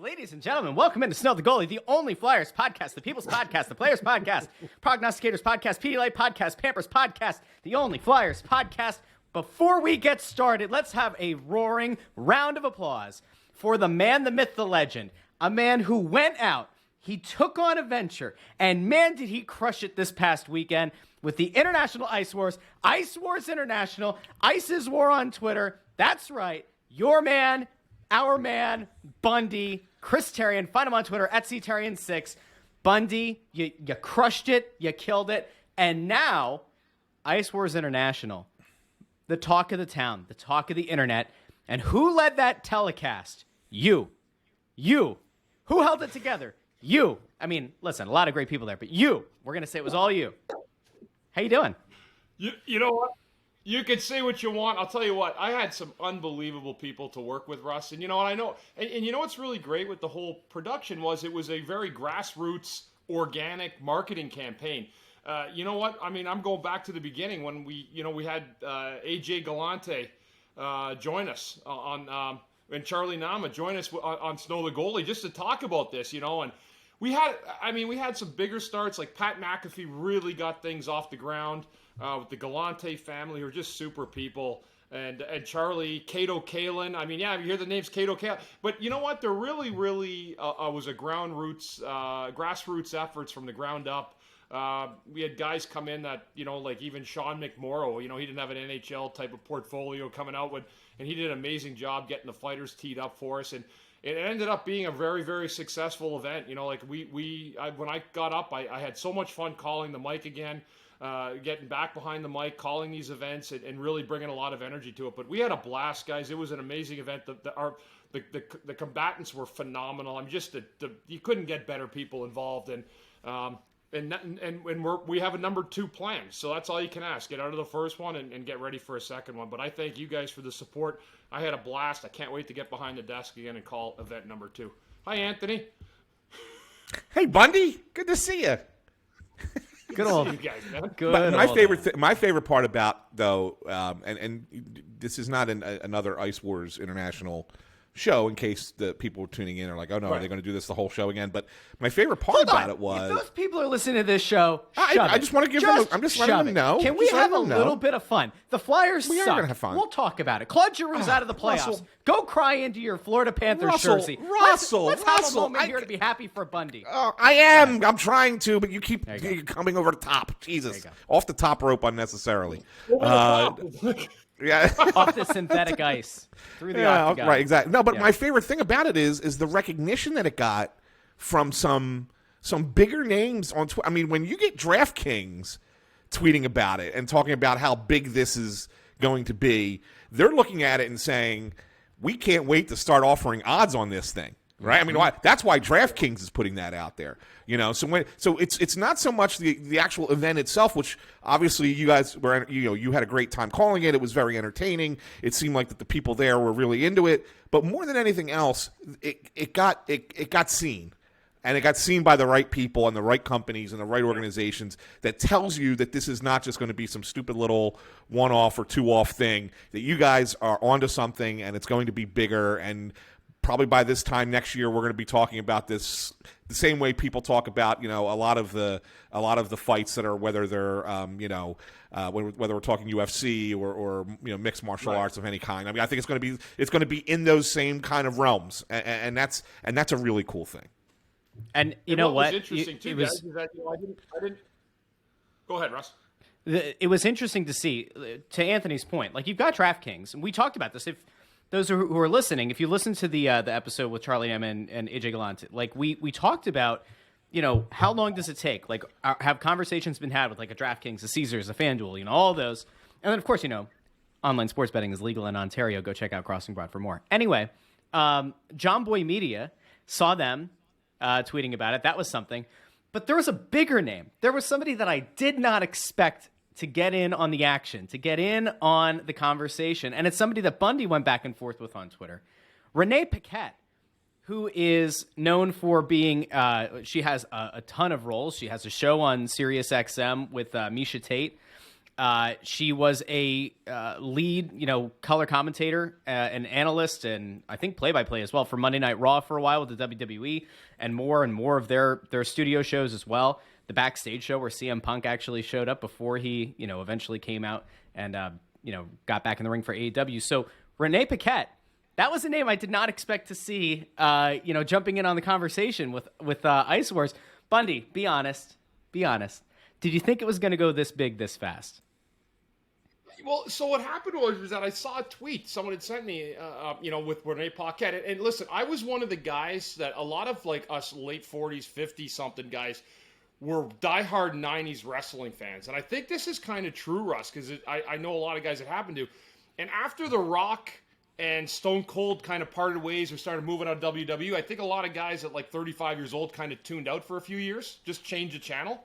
ladies and gentlemen, welcome into Snow the Goalie, the only Flyers podcast, the People's podcast, the Players podcast, Prognosticators podcast, Pedialyte podcast, Pampers podcast, the only Flyers podcast. Before we get started, let's have a roaring round of applause for the man, the myth, the legend, a man who went out, he took on a venture, and man, did he crush it this past weekend with the International Ice Wars, Ice Wars International, Ice's War on Twitter. That's right, your man, our man, Bundy, Chris Terrian. Find him on Twitter at CTerrian6. Bundy, you crushed it, you killed it, and now Ice Wars International, the talk of the town, the talk of the internet. And who led that telecast? You. Who held it together? You. I mean, listen, a lot of great people there, but you. We're going to say it was all you. How you doing? You know what? You can say what you want. I'll tell you what. I had some unbelievable people to work with, Russ. And you know what? I know. And you know what's really great with the whole production was it was a very grassroots, organic marketing campaign. You know what? I mean, I'm going back to the beginning when we had AJ Galante join us on and Charlie Nama join us on Snow the Goalie just to talk about this, and we had some bigger starts, like Pat McAfee really got things off the ground with the Galante family, who are just super people, and Charlie, Cato Kalin. I mean, yeah, you hear the names Cato Kalin, but you know what? There really was a grassroots efforts from the ground up. We had guys come in that, like even Sean McMorrow, he didn't have an NHL type of portfolio coming out with, and he did an amazing job getting the fighters teed up for us. And it ended up being a very, very successful event. Like when I got up, I had so much fun calling the mic again, getting back behind the mic, calling these events and really bringing a lot of energy to it. But we had a blast, guys. It was an amazing event. The combatants were phenomenal. I mean, you couldn't get better people involved. And we have a number 2 plan, so that's all you can ask. Get out of the first one and get ready for a second one. But I thank you guys for the support. I had a blast. I can't wait to get behind the desk again and call event number 2. Hi, Anthony. Hey, Bundy. Good to see you. Good old you guys, man. Good. But my favorite part about though, and this is not another Ice Wars International show in case the people tuning in are like, oh no, are they going to do this the whole show again? But my favorite part about it was, if those people are listening to this show, I just want to give them. I'm just letting them know. Can we have a little bit of fun? The Flyers We suck. are going to have fun. We'll talk about it. Claude Giroux's out of the playoffs. Russell. Go cry into your Florida Panthers jersey. Let's have a moment here to be happy for Bundy. I am. I'm trying to, but you keep coming over the top. Jesus, off the top rope unnecessarily. Yeah, off the synthetic ice through the octagon. Right, exactly. No, but my favorite thing about it is the recognition that it got from some bigger names on Twitter. I mean, when you get DraftKings tweeting about it and talking about how big this is going to be, they're looking at it and saying, "We can't wait to start offering odds on this thing." Right? I mean, that's why DraftKings is putting that out there. So it's not so much the actual event itself, which obviously you guys were, you had a great time calling it. It was very entertaining. It seemed like that the people there were really into it. But more than anything else, it got seen. And it got seen by the right people and the right companies and the right organizations that tells you that this is not just going to be some stupid little one-off or two-off thing, that you guys are onto something and it's going to be bigger. And probably by this time next year, we're going to be talking about this the same way people talk about, a lot of the fights that are, whether they're, whether we're talking UFC or mixed martial arts of any kind. I mean, I think it's going to be in those same kind of realms, and that's a really cool thing. And you know what? Was interesting too, guys, is that I didn't. Go ahead, Russ. It was interesting to see, to Anthony's point, like you've got DraftKings, and we talked about this. If those who are listening, if you listen to the episode with Charlie M and AJ Galante, like we talked about, how long does it take? Like, have conversations been had with like a DraftKings, a Caesars, a FanDuel, all those, and then of course, online sports betting is legal in Ontario. Go check out Crossing Broad for more. Anyway, John Boy Media saw them tweeting about it. That was something, but there was a bigger name. There was somebody that I did not expect to get in on the action, to get in on the conversation. And it's somebody that Bundy went back and forth with on Twitter. Renee Paquette, who is known for being, she has a ton of roles. She has a show on Sirius XM with Misha Tate. She was a lead, color commentator, an analyst, and I think play-by-play as well for Monday Night Raw for a while with the WWE, and more of their studio shows as well. The backstage show where CM Punk actually showed up before he, eventually came out and, got back in the ring for AEW. So Renee Paquette, that was a name I did not expect to see, jumping in on the conversation with Ice Wars. Bundy, be honest. Did you think it was going to go this big, this fast? Well, so what happened was that I saw a tweet someone had sent me, with Renee Paquette. And listen, I was one of the guys that a lot of like us late 40s, 50-something guys were diehard 90s wrestling fans. And I think this is kind of true, Russ, because I know a lot of guys it happened to. And after The Rock and Stone Cold kind of parted ways or started moving out of WWE, I think a lot of guys at like 35 years old kind of tuned out for a few years, just changed the channel.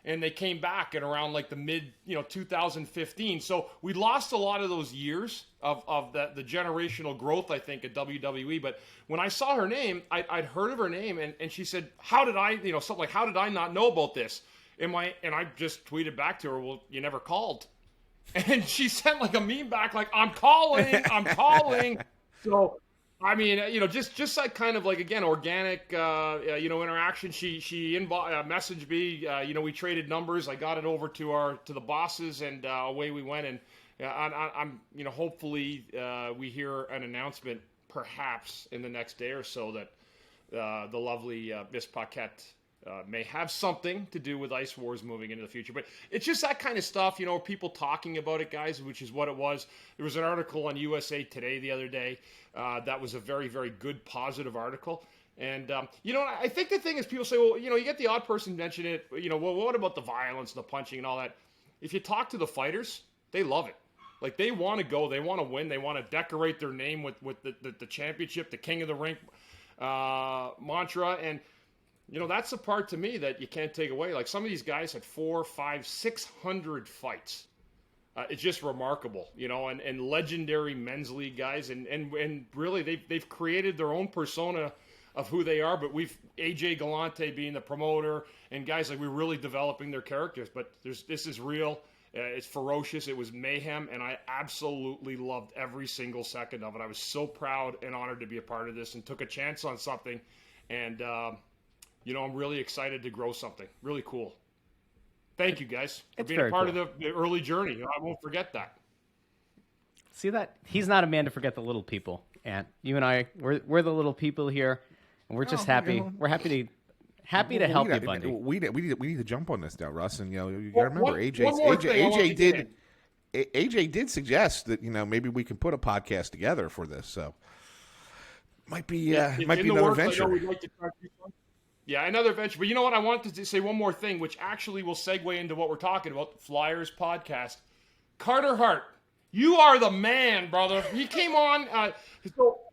And they came back at around like the mid, 2015. So we lost a lot of those years of the generational growth, I think, at WWE. But when I saw her name, I'd heard of her name, and she said, how did I, something like, how did I not know about this? And I just tweeted back to her, well, you never called. And she sent like a meme back, like, I'm calling. So, I mean, just like kind of like, again, organic, interaction. She messaged me, we traded numbers. I got it over to the bosses, and away we went. And I'm hopefully we hear an announcement perhaps in the next day or so that the lovely Miss Paquette may have something to do with Ice Wars moving into the future. But it's just that kind of stuff, people talking about it, guys, which is what it was. There was an article on USA Today the other day that was a very, very good, positive article. And, I think the thing is people say, well, you get the odd person mention it, well, what about the violence, the punching and all that? If you talk to the fighters, they love it. Like, they want to go, they want to win, they want to decorate their name with the championship, the King of the Ring mantra. And, that's the part to me that you can't take away. Like, some of these guys had 400, 500, 600 fights. It's just remarkable, and legendary men's league guys. And really, they've created their own persona of who they are. But AJ Galante being the promoter, and guys like, we're really developing their characters. But this is real. It's ferocious. It was mayhem. And I absolutely loved every single second of it. I was so proud and honored to be a part of this and took a chance on something. And, I'm really excited to grow something. Really cool. Thank you, guys, for being a part of the early journey. I won't forget that. See that? He's not a man to forget the little people. And you and I, we're the little people here, and we're just happy. We're happy to help you, Bundy. We need to jump on this now, Russ. And you got to remember, AJ did suggest that maybe we can put a podcast together for this. So might be another venture. Yeah, another venture. But you know what? I wanted to say one more thing, which actually will segue into what we're talking about, the Flyers podcast. Carter Hart, you are the man, brother. He came on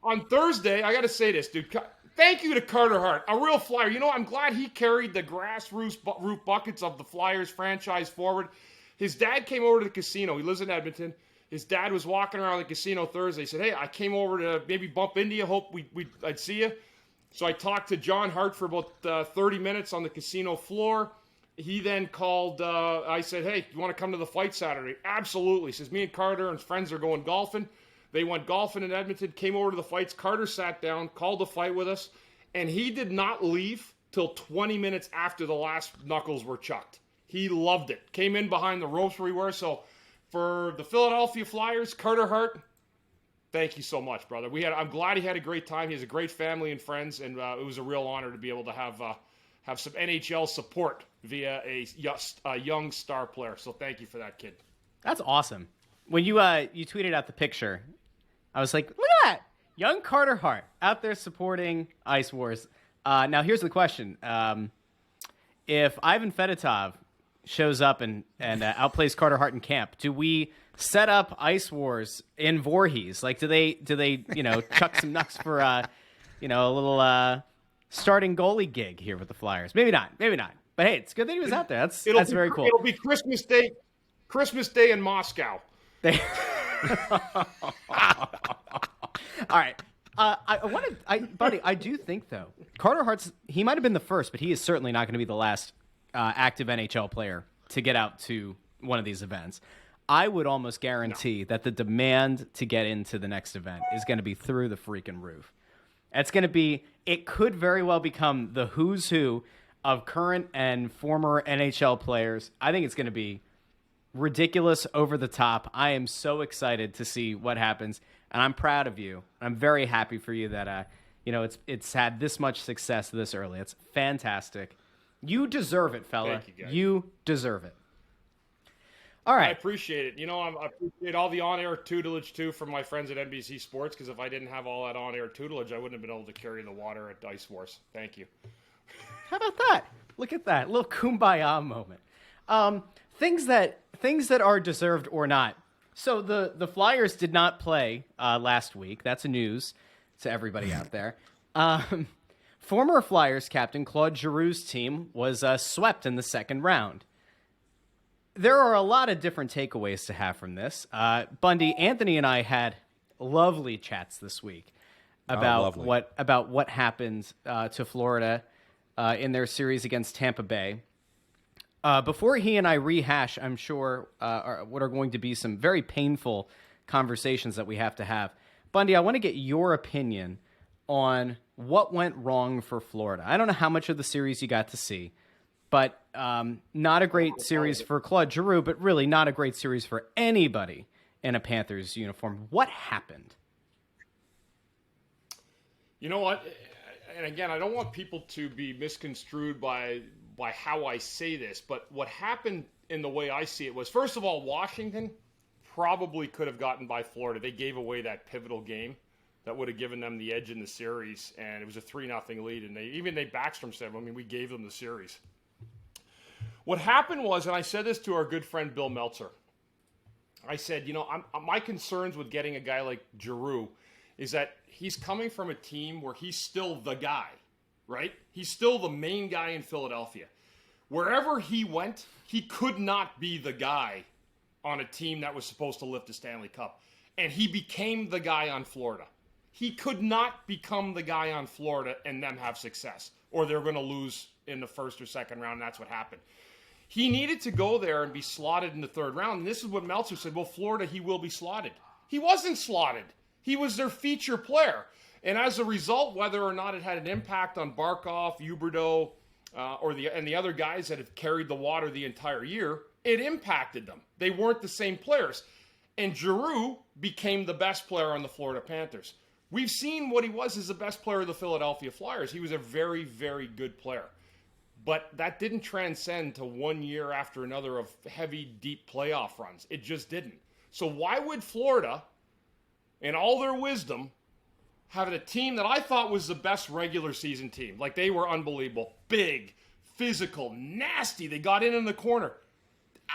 on Thursday. I got to say this, dude. Thank you to Carter Hart, a real Flyer. I'm glad he carried the grassroots root buckets of the Flyers franchise forward. His dad came over to the casino. He lives in Edmonton. His dad was walking around the casino Thursday. He said, hey, I came over to maybe bump into you. Hope I'd see you. So I talked to John Hart for about 30 minutes on the casino floor. He then called, I said, hey, you want to come to the fight Saturday? Absolutely. He says, me and Carter and his friends are going golfing. They went golfing in Edmonton, came over to the fights. Carter sat down, called the fight with us, and he did not leave till 20 minutes after the last knuckles were chucked. He loved it. Came in behind the ropes where we were. So for the Philadelphia Flyers, Carter Hart, thank you so much, brother. I'm glad he had a great time. He has a great family and friends, and it was a real honor to be able to have some NHL support via a young star player. So thank you for that, kid. That's awesome. When you tweeted out the picture, I was like, look at that, young Carter Hart out there supporting Ice Wars. Now here's the question: if Ivan Fedotov shows up and outplays Carter Hart in camp, do we set up Ice Wars in Voorhees? Like, do they chuck some knucks for a little starting goalie gig here with the Flyers? Maybe not. But hey, it's good that he was out there. That's very cool. It'll be Christmas Day in Moscow. All right. Buddy, I do think though, Carter Hart's, he might have been the first, but he is certainly not going to be the last active NHL player to get out to one of these events. I would almost guarantee that the demand to get into the next event is going to be through the freaking roof. It could very well become the who's who of current and former NHL players. I think it's going to be ridiculous, over the top. I am so excited to see what happens, and I'm proud of you. I'm very happy for you that it's had this much success this early. It's fantastic. You deserve it, fella. Thank you, guys. You deserve it. All right. I appreciate it. I appreciate all the on-air tutelage, too, from my friends at NBC Sports, because if I didn't have all that on-air tutelage, I wouldn't have been able to carry the water at Dice Wars. Thank you. How about that? Look at that. A little kumbaya moment. Things that are deserved or not. So the Flyers did not play last week. That's news to everybody out there. Former Flyers captain Claude Giroux's team was swept in the second round. There are a lot of different takeaways to have from this. Bundy, Anthony, and I had lovely chats this week about what happened to Florida in their series against Tampa Bay. Before he and I rehash, I'm sure, what are going to be some very painful conversations that we have to have. Bundy, I want to get your opinion on what went wrong for Florida. I don't know how much of the series you got to see, but not a great series for Claude Giroux, but really not a great series for anybody in a Panthers uniform. What happened? You know what? And again, I don't want people to be misconstrued by how I say this, but what happened in the way I see it was, first of all, Washington probably could have gotten by Florida. They gave away that pivotal game that would have given them the edge in the series, and it was a 3-0 lead, and they Backstrom said, we gave them the series. What happened was, and I said this to our good friend Bill Meltzer, I said, my concerns with getting a guy like Giroux is that he's coming from a team where he's still the guy, right? He's still the main guy in Philadelphia. Wherever he went, he could not be the guy on a team that was supposed to lift the Stanley Cup. And he became the guy on Florida. He could not become the guy on Florida and them have success, or they're going to lose in the first or second round, and that's what happened. He needed to go there and be slotted in the third round, and this is what Meltzer said, Florida, he will be slotted. He wasn't slotted. He was their feature player. And as a result, whether or not it had an impact on Barkov, Huberdeau, and the other guys that have carried the water the entire year, it impacted them. They weren't the same players. And Giroux became the best player on the Florida Panthers. We've seen what he was as the best player of the Philadelphia Flyers. He was a very, very good player. But that didn't transcend to 1 year after another of heavy, deep playoff runs. It just didn't. So why would Florida, in all their wisdom, having a team that I thought was the best regular season team, like they were unbelievable, big, physical, nasty, they got in the corner.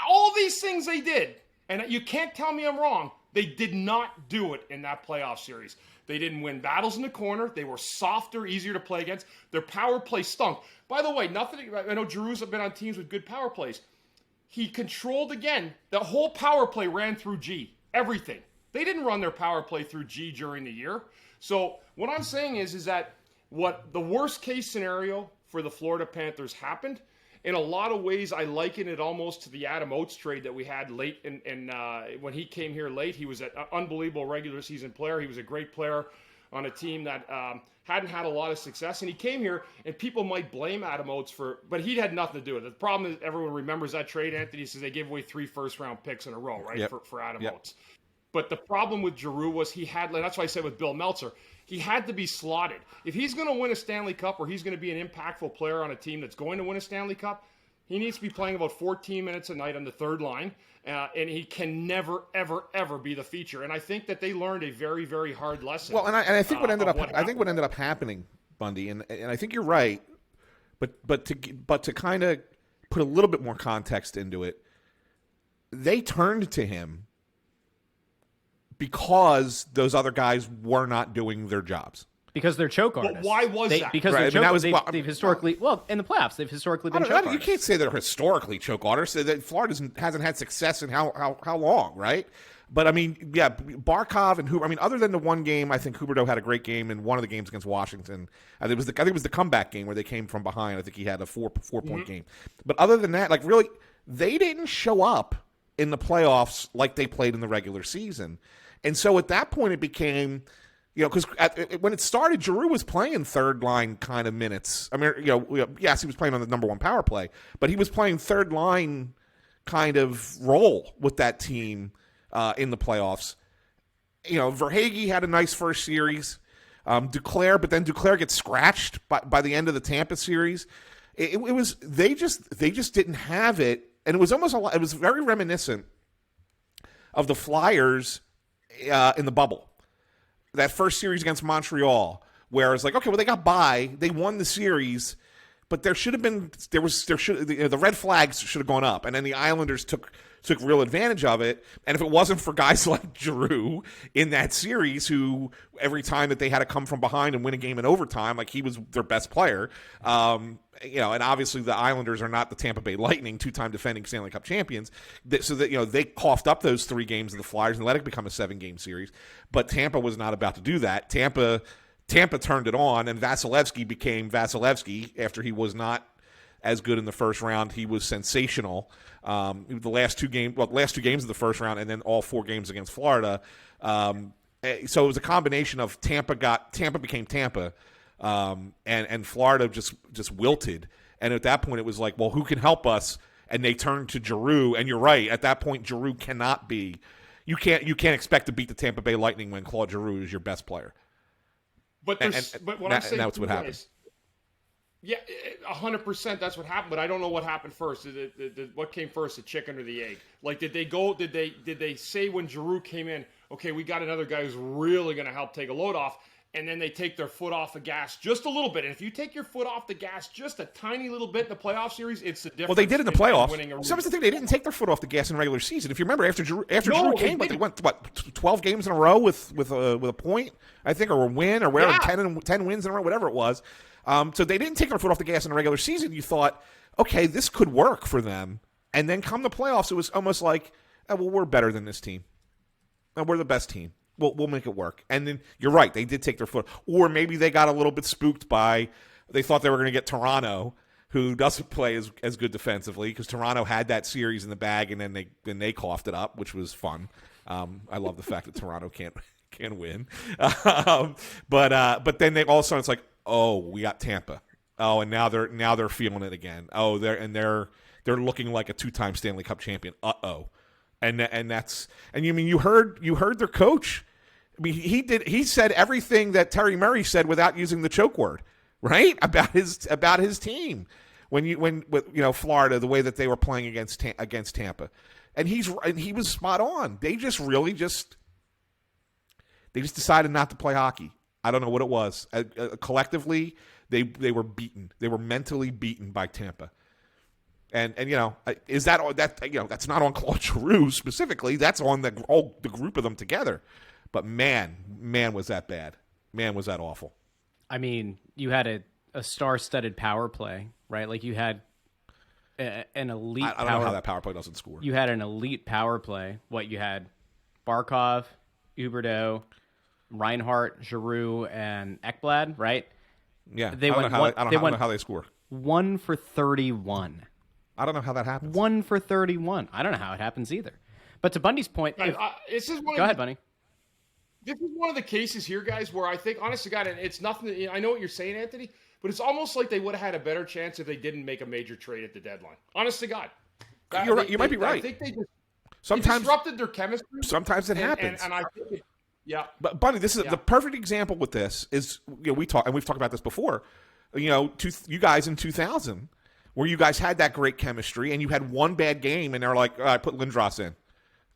All these things they did, and you can't tell me I'm wrong, they did not do it in that playoff series. They didn't win battles in the corner. They were softer, easier to play against. Their power play stunk. By the way, I know Giroux's have been on teams with good power plays. He controlled, again, the whole power play ran through G. Everything. They didn't run their power play through G during the year. So what I'm saying is that what the worst case scenario for the Florida Panthers happened. In a lot of ways, I liken it almost to the Adam Oates trade that we had late. When he came here late, he was an unbelievable regular season player. He was a great player on a team that hadn't had a lot of success. And he came here, and people might blame Adam Oates but he had nothing to do with it. The problem is everyone remembers that trade, Anthony, says they gave away 3 first-round picks in a row, right, yep. for Adam Yep. Oates. But the problem with Giroux was that's why I said with Bill Meltzer, he had to be slotted. If he's going to win a Stanley Cup or he's going to be an impactful player on a team that's going to win a Stanley Cup, he needs to be playing about 14 minutes a night on the third line, and he can never, ever, ever be the feature. And I think that they learned a very, very hard lesson. Well, and I think what ended up happening, Bundy, and I think you're right, but to kind of put a little bit more context into it, they turned to him because those other guys were not doing their jobs. Because they're choke artists. But why was that? Because right, they've historically, in the playoffs, they've historically been choke artists. You can't say they're historically choke artists. That Florida hasn't had success in how long, right? But, Barkov and Huber, other than the one game, I think Huberdeau had a great game in one of the games against Washington. I think it was the comeback game where they came from behind. I think he had a 4-point game. But other than that, really, they didn't show up in the playoffs like they played in the regular season. And so at that point it became, because when it started, Giroux was playing third line kind of minutes. I mean, yes, he was playing on the number one power play, but he was playing third line kind of role with that team in the playoffs. Verhaeghe had a nice first series. Duclair, but then Duclair gets scratched by the end of the Tampa series. It was they just didn't have it, and it was almost it was very reminiscent of the Flyers in the bubble. That first series against Montreal, where it's like, okay, well, they got by, they won the series, but the red flags should have gone up, and then the Islanders took real advantage of it. And if it wasn't for guys like Giroux in that series, who every time that they had to come from behind and win a game in overtime, like he was their best player, and obviously the Islanders are not the Tampa Bay Lightning, two-time defending Stanley Cup champions, so that they coughed up those 3 games of the Flyers and let it become a 7-game series. But Tampa was not about to do that. Tampa turned it on, and Vasilevsky became Vasilevsky after he was not as good in the first round. He was sensational. The last two games of the first round, and then all 4 games against Florida. So it was a combination of Tampa became Tampa, and Florida just wilted. And at that point, it was like, well, who can help us? And they turned to Giroux. And you're right. At that point, Giroux cannot be. You can't expect to beat the Tampa Bay Lightning when Claude Giroux is your best player. But what I'm saying, that's what happened. Yeah, 100%. That's what happened. But I don't know what happened first. What came first, the chicken or the egg? Like, did they say when Giroux came in, okay, we got another guy who's really going to help take a load off, and then they take their foot off the gas just a little bit. And if you take your foot off the gas just a tiny little bit in the playoff series, it's the difference. Well, they did in the playoffs. Some of the thing, they didn't take their foot off the gas in regular season. If you remember, after Giroux came, but they went 12 games in a row with a point, I think, or a win, or whatever, 10 wins in a row, whatever it was. So they didn't take their foot off the gas in the regular season. You thought, okay, this could work for them. And then come the playoffs, it was almost like, oh, well, we're better than this team. And we're the best team. We'll make it work. And then you're right, they did take their foot. Or maybe they got a little bit spooked they thought they were going to get Toronto, who doesn't play as good defensively, because Toronto had that series in the bag, and then they coughed it up, which was fun. I love the fact that Toronto can't win. But then all of a sudden it's like, oh, we got Tampa. Oh, and now they're feeling it again. Oh, they're looking like a 2-time Stanley Cup champion. And you heard their coach. I mean, he said everything that Terry Murray said without using the choke word, right? About his team when Florida, the way that they were playing against Tampa. And he was spot on. They just decided not to play hockey. I don't know what it was. Collectively, they were beaten. They were mentally beaten by Tampa. And is that that's not on Claude Giroux specifically. That's on the group of them together. But man, was that bad. Man, was that awful. I mean, you had a star-studded power play, right? Like you had an elite. I don't know how that power play doesn't score. You had an elite power play. You had Barkov, Huberdeau, Reinhart, Giroux, and Ekblad, right? Yeah, I don't know how they score. 1 for 31. I don't know how that happens. 1 for 31. I don't know how it happens either. But to Bundy's point, go ahead, Bundy. This is one of the cases here, guys, where I think, honest to God, and it's nothing. I know what you're saying, Anthony, but it's almost like they would have had a better chance if they didn't make a major trade at the deadline. Honest to God, you're right. You might be right. I think they sometimes disrupted their chemistry. Sometimes it happens. And I think yeah. But Bundy, this is the perfect example with this. Is we've talked about this before. You guys in 2000, where you guys had that great chemistry, and you had one bad game, and they're like, "I put Lindros in,"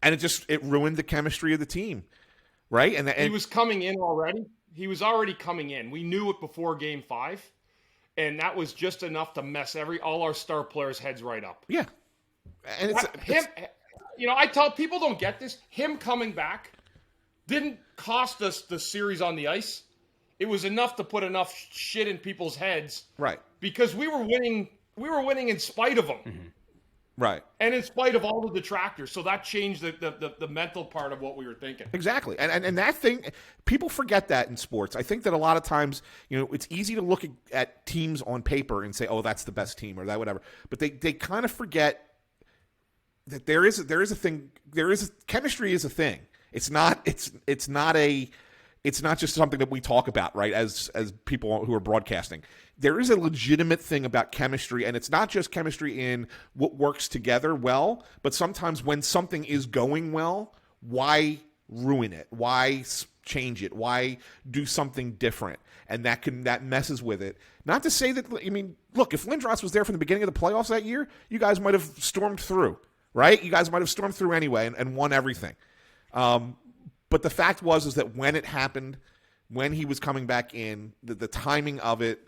and it ruined the chemistry of the team. Right, and he was coming in already. He was already coming in. We knew it before Game 5, and that was just enough to mess all our star players' heads right up. Yeah, and it's him. I tell people don't get this. Him coming back didn't cost us the series on the ice. It was enough to put enough shit in people's heads, right? Because we were winning. We were winning in spite of them. Mm-hmm. Right. And in spite of all the detractors. So that changed the mental part of what we were thinking. Exactly. And that thing, people forget that in sports. I think that a lot of times, it's easy to look at teams on paper and say, oh, that's the best team or that whatever. But they kind of forget that chemistry is a thing. It's not just something that we talk about, right? As people who are broadcasting, there is a legitimate thing about chemistry, and it's not just chemistry in what works together well, but sometimes when something is going well, why ruin it? Why change it? Why do something different? And that messes with it. Not to say that, I mean, look, if Lindros was there from the beginning of the playoffs that year, you guys might have stormed through, right? You guys might have stormed through anyway and won everything. But the fact is that when it happened, when he was coming back in, the timing of it,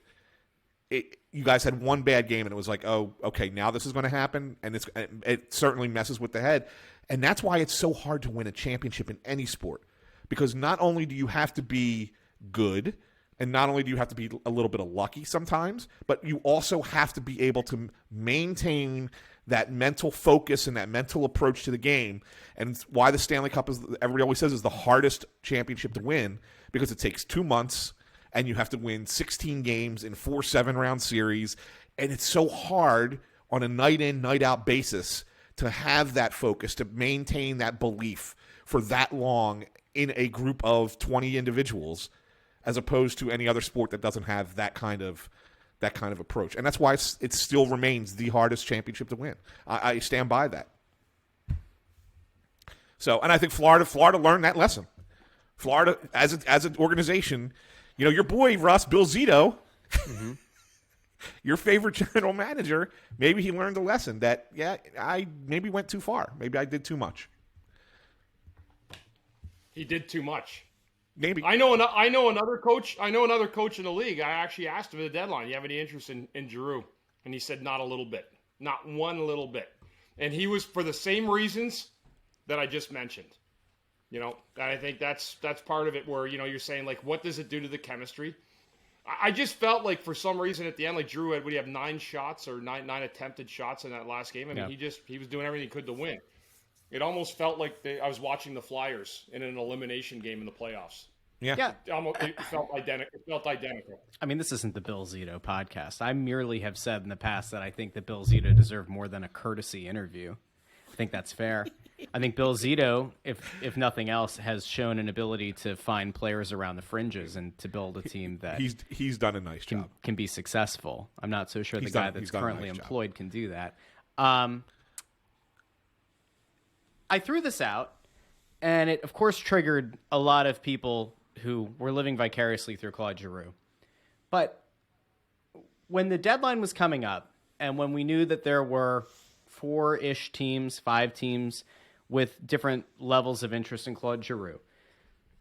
you guys had one bad game, and it was like, oh, okay, now this is going to happen, and it certainly messes with the head. And that's why it's so hard to win a championship in any sport, because not only do you have to be good, and not only do you have to be a little bit of lucky sometimes, but you also have to be able to maintain that mental focus and that mental approach to the game. And why the Stanley Cup everybody always says, is the hardest championship to win, because it takes 2 months and you have to win 16 games in 4 7-round series. And it's so hard on a night in, night out basis to have that focus, to maintain that belief for that long in a group of 20 individuals, as opposed to any other sport that doesn't have that kind of approach. And that's why it still remains the hardest championship to win. I stand by that. So, and I think Florida learned that lesson. Florida, as an organization, your boy Russ, Bill Zito, your favorite general manager, maybe he learned a lesson that, I maybe went too far. Maybe I did too much. He did too much. Maybe. I know another coach. I know another coach in the league. I actually asked him at the deadline, "You have any interest in Giroux?" And he said, "Not a little bit, not one little bit." And he was for the same reasons that I just mentioned. And I think that's part of it. Where you're saying, like, what does it do to the chemistry? I just felt like for some reason at the end, like Giroux would he have 9 shots or nine attempted shots in that last game? I mean, he was doing everything he could to win. It almost felt like I was watching the Flyers in an elimination game in the playoffs. Yeah. It felt identical. I mean, this isn't the Bill Zito podcast. I merely have said in the past that I think that Bill Zito deserved more than a courtesy interview. I think that's fair. I think Bill Zito, if nothing else, has shown an ability to find players around the fringes and to build a team that he's done a nice job. Can be successful. I'm not so sure the guy that's currently employed can do that. I threw this out, and it, of course, triggered a lot of people who were living vicariously through Claude Giroux. But when the deadline was coming up, and when we knew that there were 4-ish teams, 5 teams with different levels of interest in Claude Giroux,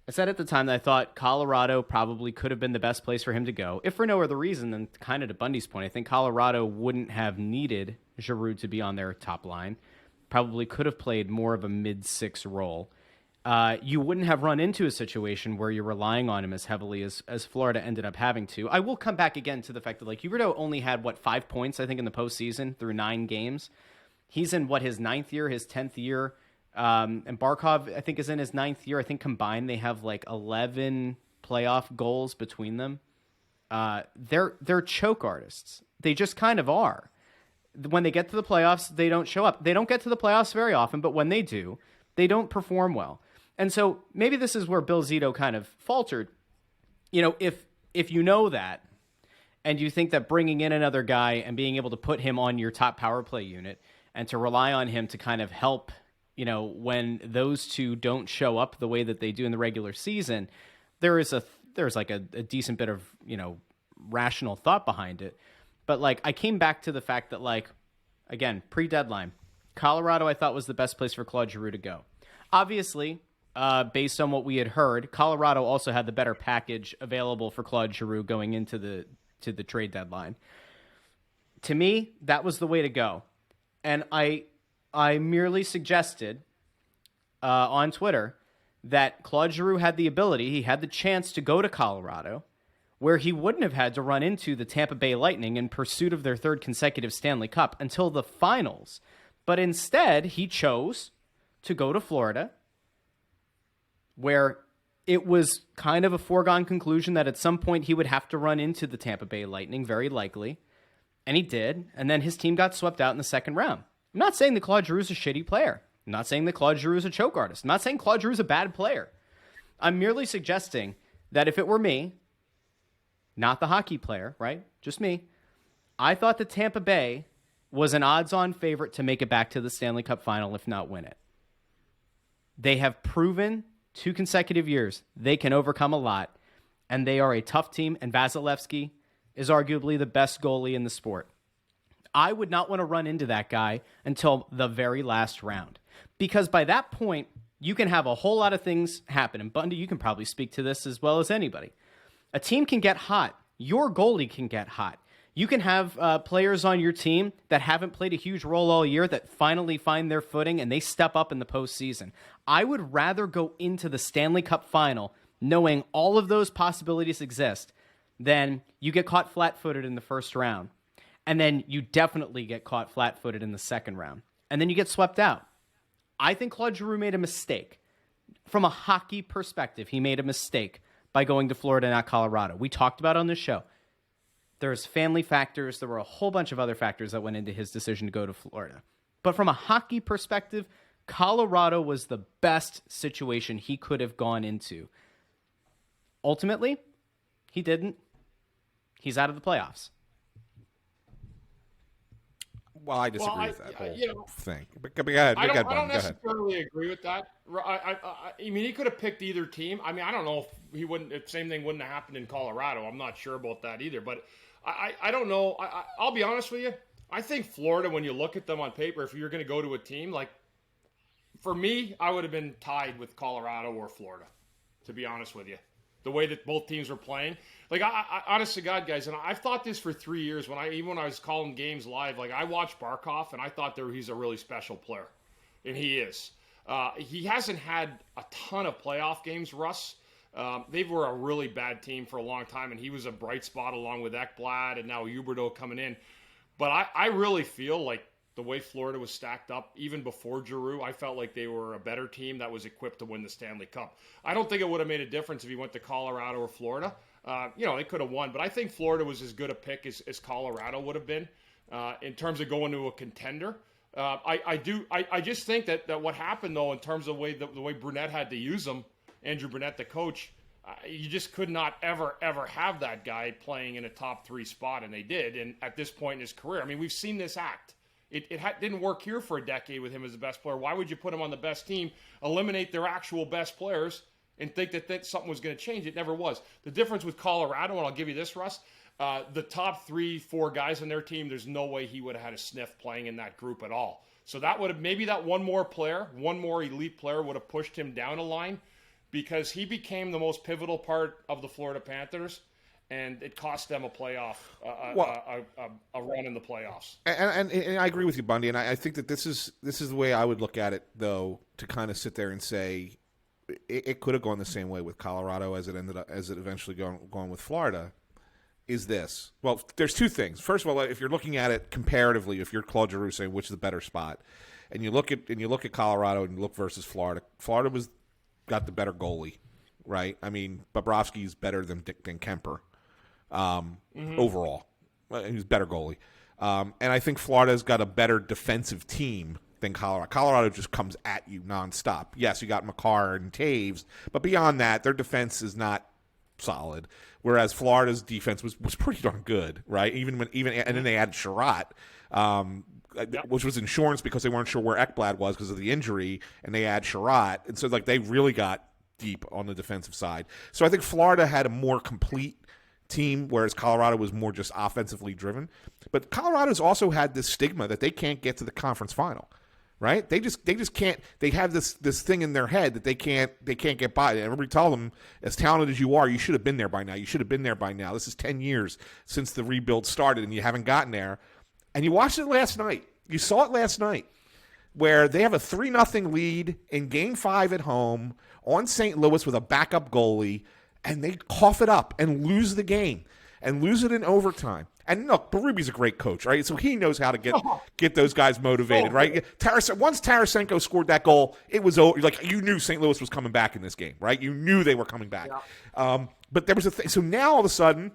I said at the time that I thought Colorado probably could have been the best place for him to go, if for no other reason than kind of to Bundy's point. I think Colorado wouldn't have needed Giroux to be on their top line. Probably could have played more of a mid-6 role. You wouldn't have run into a situation where you're relying on him as heavily as Florida ended up having to. I will come back again to the fact that, like, Huberdeau only had, 5 points, I think, in the postseason through 9 games. He's in, his 9th year, his 10th year. And Barkov, I think, is in his 9th year. I think combined they have, 11 playoff goals between them. They're choke artists. They just kind of are. When they get to the playoffs, they don't show up. They don't get to the playoffs very often, but when they do, they don't perform well. And so maybe this is where Bill Zito kind of faltered. If you know that, and you think that bringing in another guy and being able to put him on your top power play unit and to rely on him to kind of help, when those two don't show up the way that they do in the regular season, there's a decent bit of, rational thought behind it. But, I came back to the fact that, again, pre-deadline, Colorado I thought was the best place for Claude Giroux to go. Obviously, based on what we had heard, Colorado also had the better package available for Claude Giroux going into the trade deadline. To me, that was the way to go. And I merely suggested on Twitter that Claude Giroux had the ability, he had the chance to go to Colorado, where he wouldn't have had to run into the Tampa Bay Lightning in pursuit of their 3rd consecutive Stanley Cup until the finals. But instead, he chose to go to Florida, where it was kind of a foregone conclusion that at some point he would have to run into the Tampa Bay Lightning, very likely. And he did. And then his team got swept out in the 2nd round. I'm not saying that Claude Giroux's a shitty player. I'm not saying that Claude Giroux is a choke artist. I'm not saying Claude Giroux is a bad player. I'm merely suggesting that if it were me, not the hockey player, right? Just me, I thought that Tampa Bay was an odds-on favorite to make it back to the Stanley Cup final, if not win it. They have proven 2 consecutive years they can overcome a lot, and they are a tough team, and Vasilevsky is arguably the best goalie in the sport. I would not want to run into that guy until the very last round, because by that point, you can have a whole lot of things happen. And Bundy, you can probably speak to this as well as anybody. A team can get hot. Your goalie can get hot. You can have players on your team that haven't played a huge role all year that finally find their footing and they step up in the postseason. I would rather go into the Stanley Cup final knowing all of those possibilities exist than you get caught flat-footed in the first round. And then you definitely get caught flat-footed in the second round. And then you get swept out. I think Claude Giroux made a mistake. From a hockey perspective, he made a mistake by going to Florida, not Colorado. We talked about it on this show. There's family factors. There were a whole bunch of other factors that went into his decision to go to Florida. But from a hockey perspective, Colorado was the best situation he could have gone into. Ultimately, he didn't. He's out of the playoffs. Well, I disagree with that whole thing. But go ahead. I don't necessarily agree with that. I mean, he could have picked either team. I mean, I don't know if same thing wouldn't have happened in Colorado. I'm not sure about that either. But I don't know. I'll be honest with you. I think Florida, when you look at them on paper, if you're going to go to a team, like, for me, I would have been tied with Colorado or Florida, to be honest with you. The way that both teams were playing. Like, I honest to God, guys, and I've thought this for 3 years, even when I was calling games live, like, I watched Barkov, and I thought he's a really special player. And he is. He hasn't had a ton of playoff games, Russ. They were a really bad team for a long time, and he was a bright spot along with Ekblad and now Huberdeau coming in. But I really feel like the way Florida was stacked up, even before Giroux, I felt like they were a better team that was equipped to win the Stanley Cup. I don't think it would have made a difference if he went to Colorado or Florida. They could have won, but I think Florida was as good a pick as Colorado would have been in terms of going to a contender. I just think that what happened, though, in terms of the way Brunette had to use him, Andrew Brunette, the coach, you just could not ever have that guy playing in a top 3 spot, and they did. And at this point in his career, I mean, we've seen this act. It didn't work here for a decade with him as the best player. Why would you put him on the best team, eliminate their actual best players, and think that something was going to change? It never was. The difference with Colorado, and I'll give you this, Russ, the top 3-4 guys on their team, there's no way he would have had a sniff playing in that group at all. So that would have, maybe that one more elite player would have pushed him down a line, because he became the most pivotal part of the Florida Panthers, and it cost them a playoff, a run in the playoffs. And I agree with you, Bundy, and I think that this is the way I would look at it, though, to kind of sit there and say it could have gone the same way with Colorado as it eventually gone with Florida. Is this? Well, there's 2 things. First of all, if you're looking at it comparatively, if you're Claude Giroux saying which is the better spot, and you look at Colorado and you look versus Florida, Florida got the better goalie, right? I mean, Bobrovsky's better than Kemper. Overall, he's a better goalie, and I think Florida's got a better defensive team than Colorado. Colorado just comes at you nonstop. Yes, you got Makar and Taves, but beyond that, their defense is not solid. Whereas Florida's defense was pretty darn good, right? And then they added Sherratt, which was insurance because they weren't sure where Ekblad was because of the injury, and they add Sherratt, and so they really got deep on the defensive side. So I think Florida had a more complete team, whereas Colorado was more just offensively driven. But Colorado's also had this stigma that they can't get to the conference final, right? They just can't. They have this thing in their head that they can't get by. And everybody tell them, as talented as you are, you should have been there by now. You should have been there by now. This is 10 years since the rebuild started, and you haven't gotten there. And you watched it last night. You saw it last night, where they have a 3-0 lead in Game 5 at home on St. Louis with a backup goalie, and they cough it up and lose the game and lose it in overtime. And look, Berube's a great coach, right? So he knows how to get those guys motivated, right? Once Tarasenko scored that goal, it was over. Like, you knew St. Louis was coming back in this game, right? You knew they were coming back. Yeah. But there was a thing. So now all of a sudden,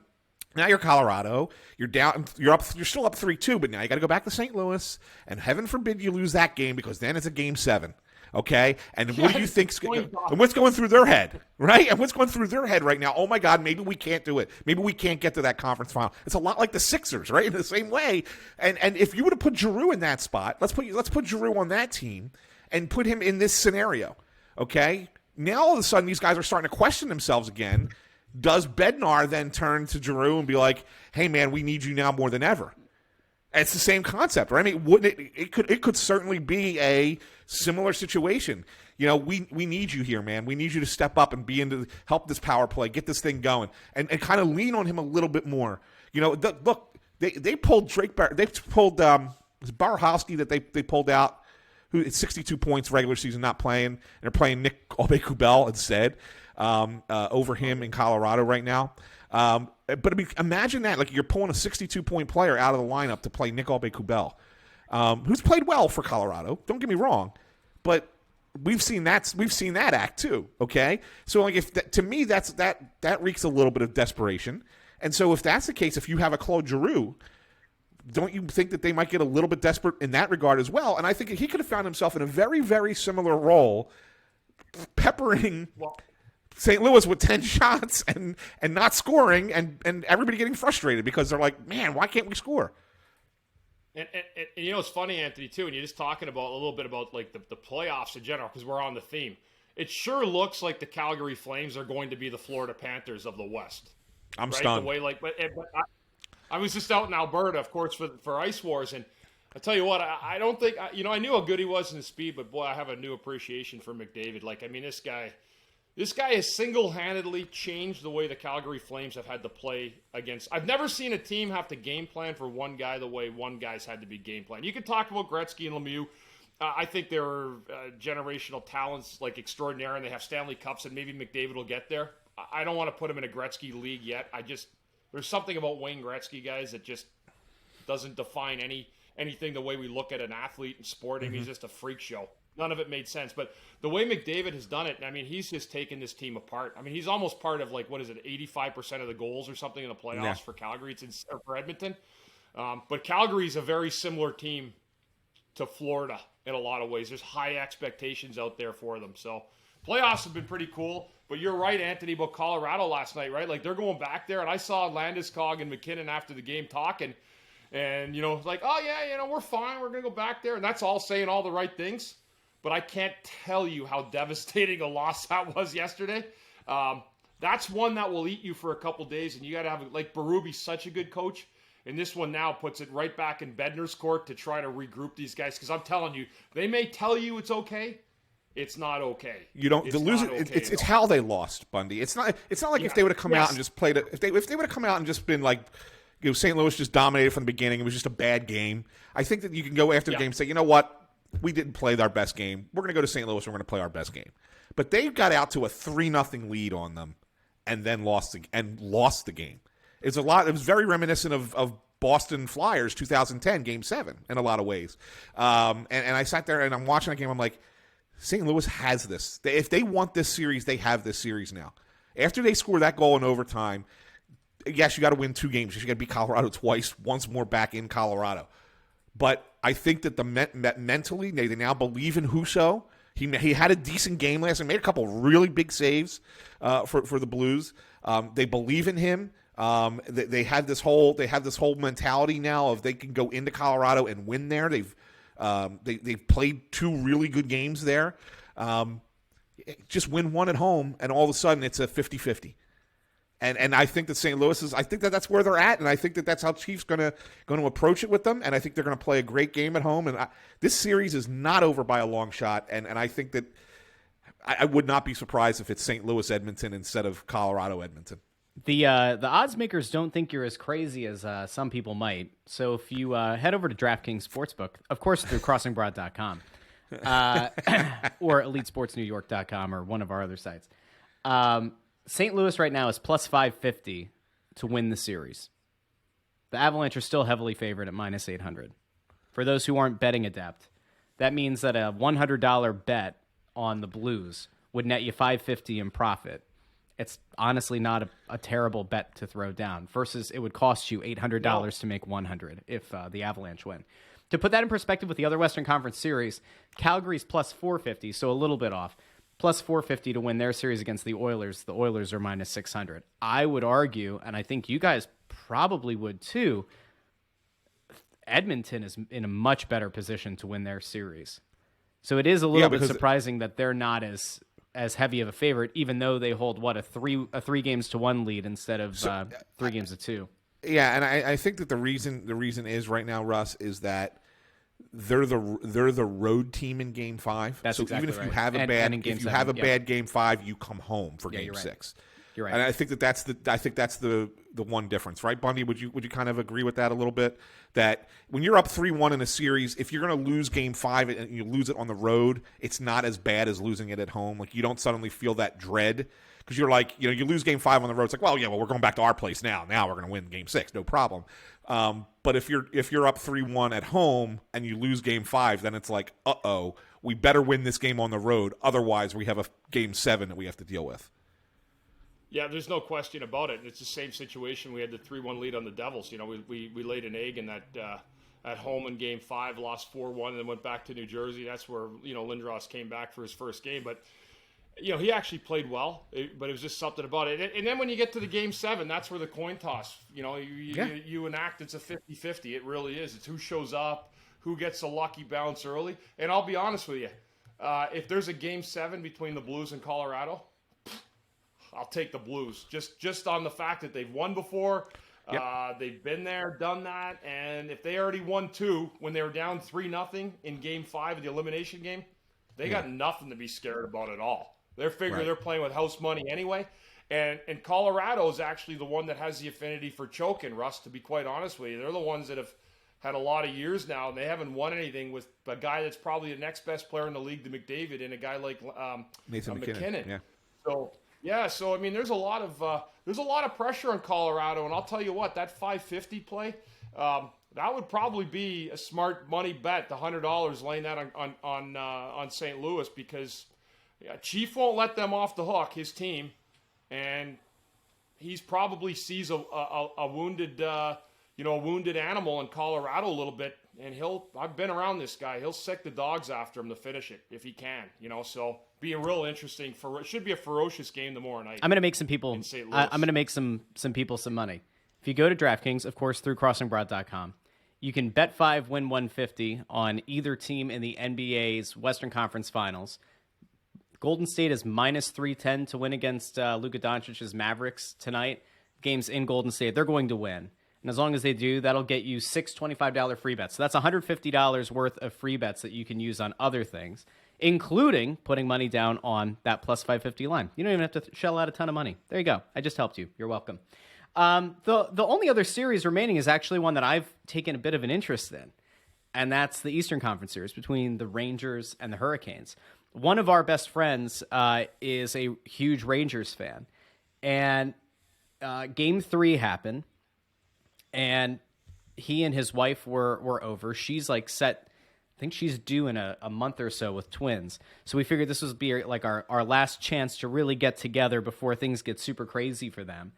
Now you're Colorado. You're down. You're up. You're still up 3-2, but now you got to go back to St. Louis, and heaven forbid you lose that game because then it's a Game 7. Okay, and what do you think? And what's going through their head, right? And what's going through their head right now? Oh my God, maybe we can't do it. Maybe we can't get to that conference final. It's a lot like the Sixers, right? In the same way. And if you would have put Giroux in that spot, let's put Giroux on that team and put him in this scenario. Okay, now all of a sudden these guys are starting to question themselves again. Does Bednar then turn to Giroux and be like, "Hey man, we need you now more than ever"? It's the same concept, right? I mean, wouldn't it? It could certainly be a similar situation. You know, we need you here, man. We need you to step up and help this power play, get this thing going, and kind of lean on him a little bit more. You know, look, they pulled Drake. They pulled was Barhowski that they pulled out, who it's 62 points regular season, not playing, and they're playing Nick Aube-Kubel instead over him in Colorado right now. But I mean, imagine that, like you're pulling a 62-point player out of the lineup to play Nick Aube-Kubel, who's played well for Colorado. Don't get me wrong, but we've seen that act too. Okay, so like to me that reeks a little bit of desperation. And so if that's the case, if you have a Claude Giroux, don't you think that they might get a little bit desperate in that regard as well? And I think he could have found himself in a very, very similar role, peppering St. Louis with 10 shots and not scoring and everybody getting frustrated because they're like, man, why can't we score? And you know, it's funny, Anthony, too, and you're just talking about a little bit about like the playoffs in general because we're on the theme. It sure looks like the Calgary Flames are going to be the Florida Panthers of the West. I'm stunned. The way, but I was just out in Alberta, of course, for Ice Wars, and I tell you what, I don't think I knew how good he was in the speed, but boy, I have a new appreciation for McDavid. Like, I mean, this guy has single-handedly changed the way the Calgary Flames have had to play against. I've never seen a team have to game plan for one guy the way one guy's had to be game planned. You can talk about Gretzky and Lemieux. I think they're generational talents, like extraordinary, and they have Stanley Cups, and maybe McDavid will get there. I don't want to put him in a Gretzky league yet. There's something about Wayne Gretzky, guys, that just doesn't define anything the way we look at an athlete in sport. I mean, he's just a freak show. None of it made sense. But the way McDavid has done it, I mean, he's just taken this team apart. I mean, he's almost part of, like, what is it, 85% of the goals or something in the playoffs for Calgary. Or for Edmonton. But Calgary's a very similar team to Florida in a lot of ways. There's high expectations out there for them. So playoffs have been pretty cool. But you're right, Anthony, about Colorado last night, right? Like, they're going back there. And I saw Landeskog and McKinnon after the game talking. And, like, oh, yeah, we're fine. We're going to go back there. And that's all saying all the right things. But I can't tell you how devastating a loss that was yesterday. That's one that will eat you for a couple days, and you got to have, like, Berube's such a good coach, and this one now puts it right back in Bednar's court to try to regroup these guys. Because I'm telling you, they may tell you it's okay. It's not okay. You don't lose it. It's how they lost, Bundy. It's not like if they would have come out and just played it. If they would have come out and just been like, St. Louis just dominated from the beginning. It was just a bad game. I think that you can go after the game and say, you know what? We didn't play our best game. We're going to go to St. Louis. We're going to play our best game. But they got out to a 3-0 lead on them, and then lost the game. It was very reminiscent of Boston Flyers 2010 Game 7 in a lot of ways. And I sat there and I'm watching that game. I'm like, St. Louis has this. If they want this series, they have this series now. After they score that goal in overtime, yes, you got to win 2 games. You got to beat Colorado twice, once more back in Colorado. But I think that mentally, they now believe in Husso. He had a decent game last night. Made a couple really big saves for the Blues. They believe in him. They have this whole mentality now of they can go into Colorado and win there. They've played 2 really good games there. Just win one at home, and all of a sudden it's a 50-50. And I think that St. Louis is. I think that that's where they're at, and I think that that's how Chiefs going to approach it with them. And I think they're going to play a great game at home. And this series is not over by a long shot. And I think that I would not be surprised if it's St. Louis Edmonton instead of Colorado Edmonton. The odds makers don't think you're as crazy as some people might. So if you head over to DraftKings Sportsbook, of course through crossingbroad.com or EliteSportsNewYork.com or one of our other sites. St. Louis right now is plus 550 to win the series. The Avalanche are still heavily favored at minus 800. For those who aren't betting adept, that means that a $100 bet on the Blues would net you $550 in profit. it's honestly not a terrible bet to throw down. Versus it would cost you $800 to make 100 if the Avalanche win. To put that in perspective with the other Western Conference series, Calgary's plus 450, so a little bit off. Plus 450 to win their series against the Oilers. The Oilers are minus 600. I would argue, and I think you guys probably would too, Edmonton is in a much better position to win their series. So it is a little bit surprising that they're not as heavy of a favorite, even though they hold a 3 games to 1 lead instead of 3 games to 2. Yeah, and I think that the reason is right now, Russ, is that they're the road team in Game 5. That's so exactly even if you right. have a bad Game 5, you come home for Game 6. You're right. And I think that's the one difference, right, Bundy? Would you kind of agree with that a little bit? That when you're up 3-1 in a series, if you're going to lose Game 5 and you lose it on the road, it's not as bad as losing it at home. Like, you don't suddenly feel that dread because you're like, you lose Game 5 on the road. It's like, well, we're going back to our place now. Now we're going to win Game 6, no problem. But if you're up 3-1 at home and you lose Game 5, then it's like, we better win this game on the road. Otherwise, we have a Game 7 that we have to deal with. Yeah, there's no question about it. It's the same situation. We had the 3-1 lead on the Devils. We laid an egg in that at home in Game 5, lost 4-1, and then went back to New Jersey. That's where Lindros came back for his first game. But he actually played well, but it was just something about it. And then when you get to the Game 7, that's where the coin toss. You enact it's a 50-50. It really is. It's who shows up, who gets a lucky bounce early. And I'll be honest with you, if there's a Game 7 between the Blues and Colorado, I'll take the Blues just on the fact that they've won before. Yep. They've been there, done that, and if they already won 2 when they were down 3-0 in Game 5 of the elimination game, they got nothing to be scared about at all. They're figuring they're playing with house money anyway, and Colorado is actually the one that has the affinity for choking, Russ, to be quite honest with you. They're the ones that have had a lot of years now, and they haven't won anything with a guy that's probably the next best player in the league, to McDavid, and a guy like Nathan McKinnon. Yeah. So I mean, there's a lot of pressure on Colorado, and I'll tell you what, that 550 play, that would probably be a smart money bet. The $100 laying that on St. Louis, because Chief won't let them off the hook, his team, and he's probably sees a wounded wounded animal in Colorado a little bit, and I've been around this guy. He'll sick the dogs after him to finish it if he can. So be a real interesting. It should be a ferocious game tomorrow night. I'm going to make some people. I'm going to make some people some money. If you go to DraftKings, of course, through crossingbroad.com, you can bet 5, win 150 on either team in the NBA's Western Conference Finals. Golden State is minus 310 to win against Luka Doncic's Mavericks tonight. Games in Golden State, they're going to win. And as long as they do, that'll get you 6 $25 free bets. So that's $150 worth of free bets that you can use on other things, including putting money down on that plus 550 line. You don't even have to shell out a ton of money. There you go. I just helped you. You're welcome. The only other series remaining is actually one that I've taken a bit of an interest in, and that's the Eastern Conference series between the Rangers and the Hurricanes. One of our best friends is a huge Rangers fan, and Game 3 happened, and he and his wife were over. She's like set, I think she's due in a month or so with twins. So we figured this would be like our last chance to really get together before things get super crazy for them.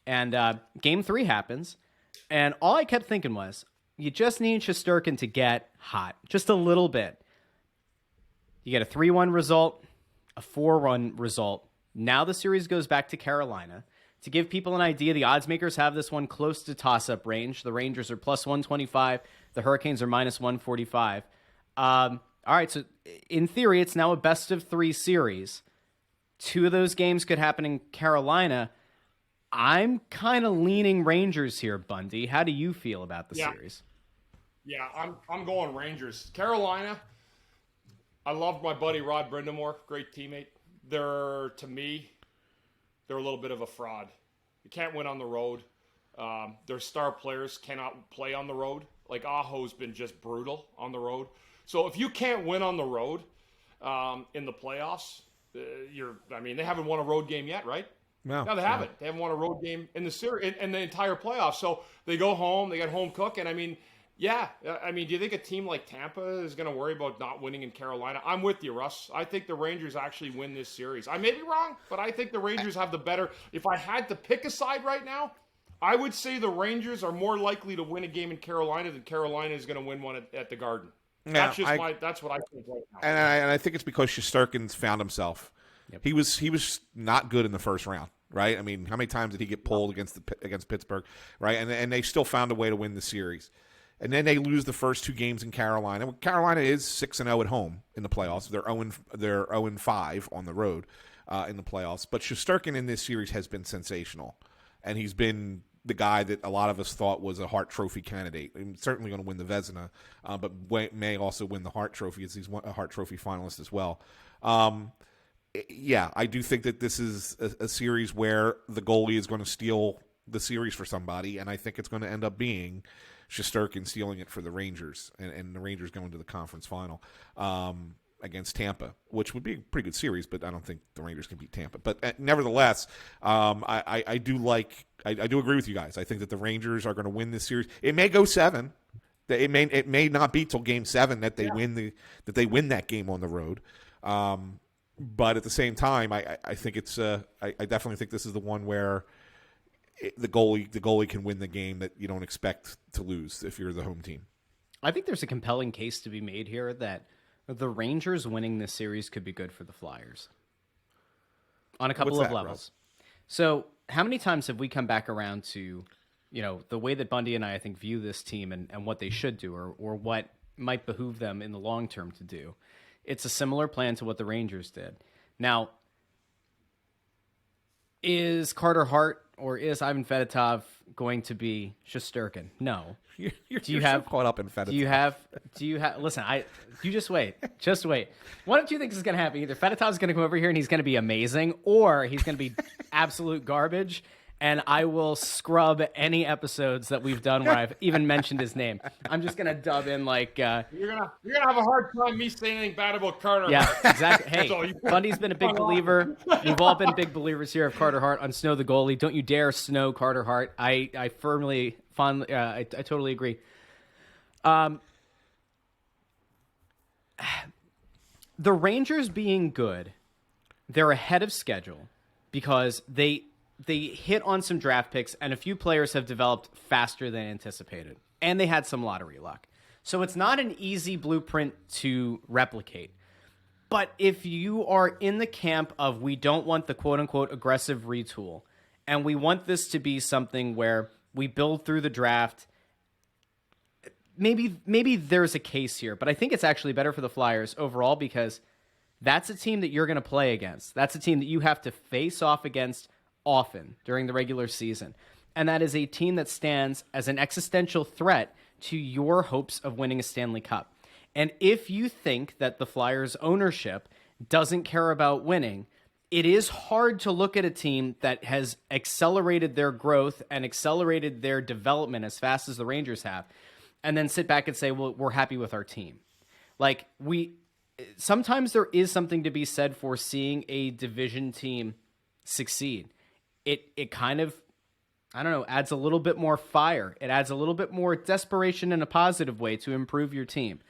And Game 3 happens, and all I kept thinking was, you just need Shesterkin to get hot, just a little bit. You get a 3-1 result, a 4-1 result. Now the series goes back to Carolina. To give people an idea, the odds makers have this one close to toss-up range. The Rangers are plus 125. The Hurricanes are minus 145. All right, so in theory, it's now a best-of-3 series. 2 of those games could happen in Carolina. I'm kind of leaning Rangers here, Bundy. How do you feel about the series? Yeah, I'm going Rangers. Carolina, I love my buddy Rod Brindamore, great teammate. To me, they're a little bit of a fraud. You can't win on the road. Their star players cannot play on the road. Like Aho's been just brutal on the road. So if you can't win on the road in the playoffs, they haven't won a road game yet, right? No, they haven't. They haven't won a road game in the series in the entire playoffs. So they go home, they got home cooking. I mean, Yeah, I mean, do you think a team like Tampa is going to worry about not winning in Carolina? I'm with you, Russ. I think the Rangers actually win this series. I may be wrong, but I think the Rangers have the better. If I had to pick a side right now, I would say the Rangers are more likely to win a game in Carolina than Carolina is going to win one at the Garden. Yeah, That's what I think right now. And I think it's because Shesterkin's found himself. Yep. He was not good in the first round, right? I mean, how many times did he get pulled against Pittsburgh, right? And they still found a way to win the series. And then they lose the first 2 games in Carolina. Carolina is 6-0 at home in the playoffs. They're 0-5 on the road in the playoffs. But Shesterkin in this series has been sensational, and he's been the guy that a lot of us thought was a Hart Trophy candidate. He's certainly going to win the Vezina, but may also win the Hart Trophy, as he's a Hart Trophy finalist as well. Yeah, I do think that this is a series where the goalie is going to steal the series for somebody, and I think it's going to end up being Shesterkin stealing it for the Rangers, and the Rangers going to the conference final against Tampa, which would be a pretty good series, but I don't think the Rangers can beat Tampa. But nevertheless, I do agree with you guys. I think that the Rangers are going to win this series. It may go 7. It may not be till Game 7 that they win that game on the road. But at the same time, I think it's I definitely think this is the one where the goalie can win the game that you don't expect to lose if you're the home team. I think there's a compelling case to be made here that the Rangers winning this series could be good for the Flyers on a couple of levels. Russ? So how many times have we come back around to, the way that Bundy and I think, view this team and what they should do or what might behoove them in the long term to do? It's a similar plan to what the Rangers did. Now, is Carter Hart or is Ivan Fedotov going to be Shesterkin? No. You're so caught up in Fedotov. Do you have, listen, you just wait. Just wait. What do you think is going to happen? Either Fedotov's going to come over here and he's going to be amazing, or he's going to be absolute garbage, and I will scrub any episodes that we've done where I've even mentioned his name. I'm just going to dub in like... You're gonna have a hard time me saying anything bad about Carter. Yeah, exactly. Hey, Bundy's been a big believer. We've all been big believers here of Carter Hart on Snow the Goalie. Don't you dare snow Carter Hart. I totally agree. The Rangers being good, they're ahead of schedule because they hit on some draft picks, and a few players have developed faster than anticipated. And they had some lottery luck. So it's not an easy blueprint to replicate. But if you are in the camp of we don't want the quote-unquote aggressive retool, and we want this to be something where we build through the draft, maybe there's a case here. But I think it's actually better for the Flyers overall because that's a team that you're going to play against. That's a team that you have to face off against often during the regular season. And that is a team that stands as an existential threat to your hopes of winning a Stanley Cup. And if you think that the Flyers ownership doesn't care about winning, it is hard to look at a team that has accelerated their growth and accelerated their development as fast as the Rangers have, and then sit back and say, well, we're happy with our team. Like, sometimes there is something to be said for seeing a division team succeed. It kind of, I don't know, adds a little bit more fire. It adds a little bit more desperation in a positive way to improve your team.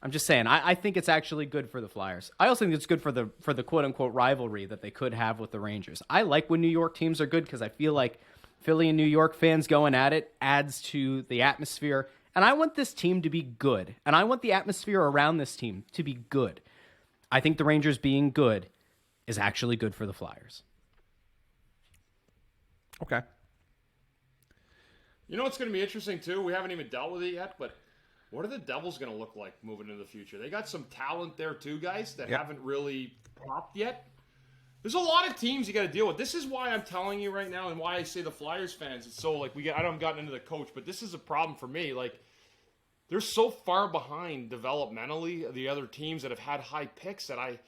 I'm just saying, I think it's actually good for the Flyers. I also think it's good for the quote-unquote rivalry that they could have with the Rangers. I like when New York teams are good because I feel like Philly and New York fans going at it adds to the atmosphere. And I want this team to be good. And I want the atmosphere around this team to be good. I think the Rangers being good is actually good for the Flyers. Okay. You know what's going to be interesting, too? We haven't even dealt with it yet, but what are the Devils going to look like moving into the future? They got some talent there, too, guys, that haven't really popped yet. There's a lot of teams you got to deal with. This is why I'm telling you right now and why I say the Flyers fans, it's so, like, I haven't gotten into the coach, but this is a problem for me. Like, they're so far behind developmentally the other teams that have had high picks that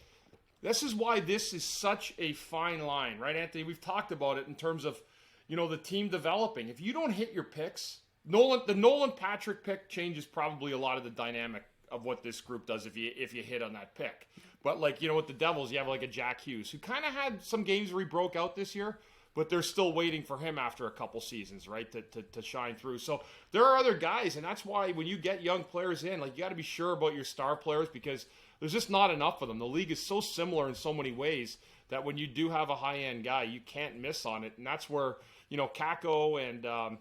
this is why this is such a fine line, right, Anthony? We've talked about it in terms of, the team developing. If you don't hit your picks, the Nolan Patrick pick changes probably a lot of the dynamic of what this group does if you hit on that pick. But, like, with the Devils, you have, like, a Jack Hughes, who kind of had some games where he broke out this year. but they're still waiting for him after a couple seasons, right, to shine through. So there are other guys, and that's why when you get young players in, like, you got to be sure about your star players because there's just not enough of them. The league is so similar in so many ways that when you do have a high-end guy, you can't miss on it, and that's where, Kakko and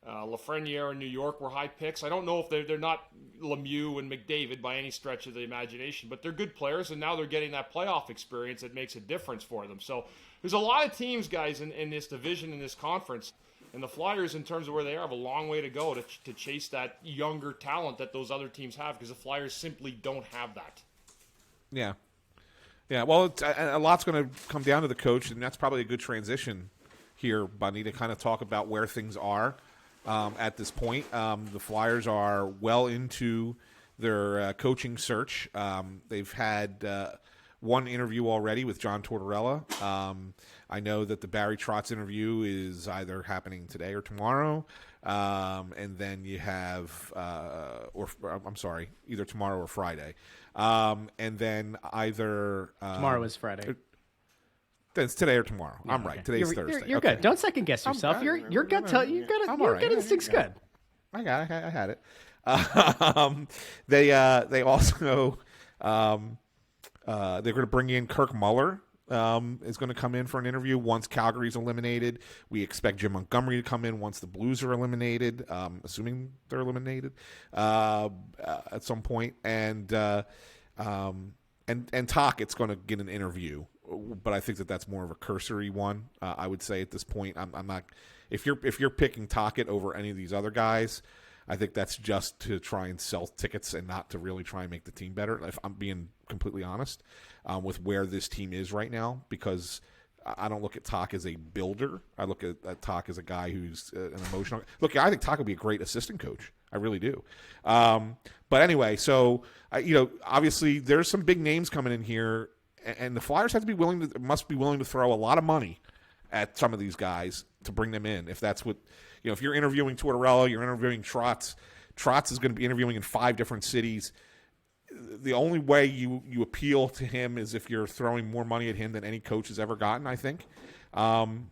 Lafreniere in New York were high picks. I don't know if they're not Lemieux and McDavid by any stretch of the imagination, but they're good players, and now they're getting that playoff experience that makes a difference for them. So there's a lot of teams, guys, in this division, in this conference, and the Flyers, in terms of where they are, have a long way to go to chase that younger talent that those other teams have because the Flyers simply don't have that. Yeah. Yeah, well, a lot's going to come down to the coach, and that's probably a good transition here, Bundy, to kind of talk about where things are. At this point, the Flyers are well into their coaching search. They've had one interview already with John Tortorella. I know that the Barry Trotz interview is either happening today or tomorrow. And then you have, either tomorrow or Friday. And then either tomorrow is Friday. Then it's today or tomorrow. Yeah, I'm right. Okay. Today's Thursday. You're good. Don't second guess yourself. Your gut tell you your gut instinct's good. I had it. They also they're going to bring in Kirk Muller. Is going to come in for an interview once Calgary's eliminated. We expect Jim Montgomery to come in once the Blues are eliminated, assuming they're eliminated at some point. And Tockett's going to get an interview, but I think that's more of a cursory one. I would say at this point, I'm not. If you're picking Tocchet over any of these other guys, I think that's just to try and sell tickets and not to really try and make the team better. If I'm being completely honest with where this team is right now, because I don't look at Tocchet as a builder. I look at Tocchet as a guy who's an emotional. Look, I think Tocchet would be a great assistant coach. I really do. But anyway, so obviously there's some big names coming in here, and the Flyers must be willing to throw a lot of money at some of these guys to bring them in. If that's what, if you're interviewing Tortorella, you're interviewing Trotz. Trotz is going to be interviewing in 5 different cities. The only way you appeal to him is if you're throwing more money at him than any coach has ever gotten, I think. And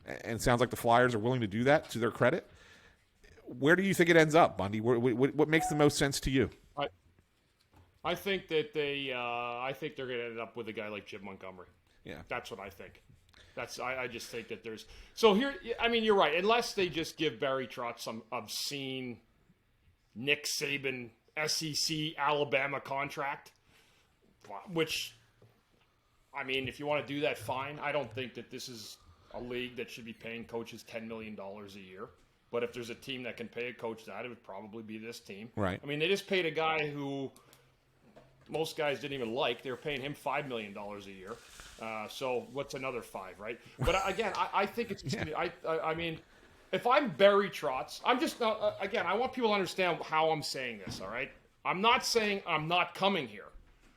it sounds like the Flyers are willing to do that, to their credit. Where do you think it ends up, Bundy? What makes the most sense to you? I think that I think they're going to end up with a guy like Jim Montgomery. Yeah, that's what I think. I just think that there's so here. I mean, you're right. Unless they just give Barry Trotz some obscene Nick Saban SEC Alabama contract, which, I mean, if you want to do that, fine. I don't think that this is a league that should be paying coaches $10 million a year. But if there's a team that can pay a coach that, it would probably be this team. Right. I mean, they just paid a guy who most guys didn't even like. They were paying him $5 million a year. So what's another 5, right? But again, I think it's just I mean, if I'm Barry Trotz, I'm just again, I want people to understand how I'm saying this, all right? I'm not saying I'm not coming here.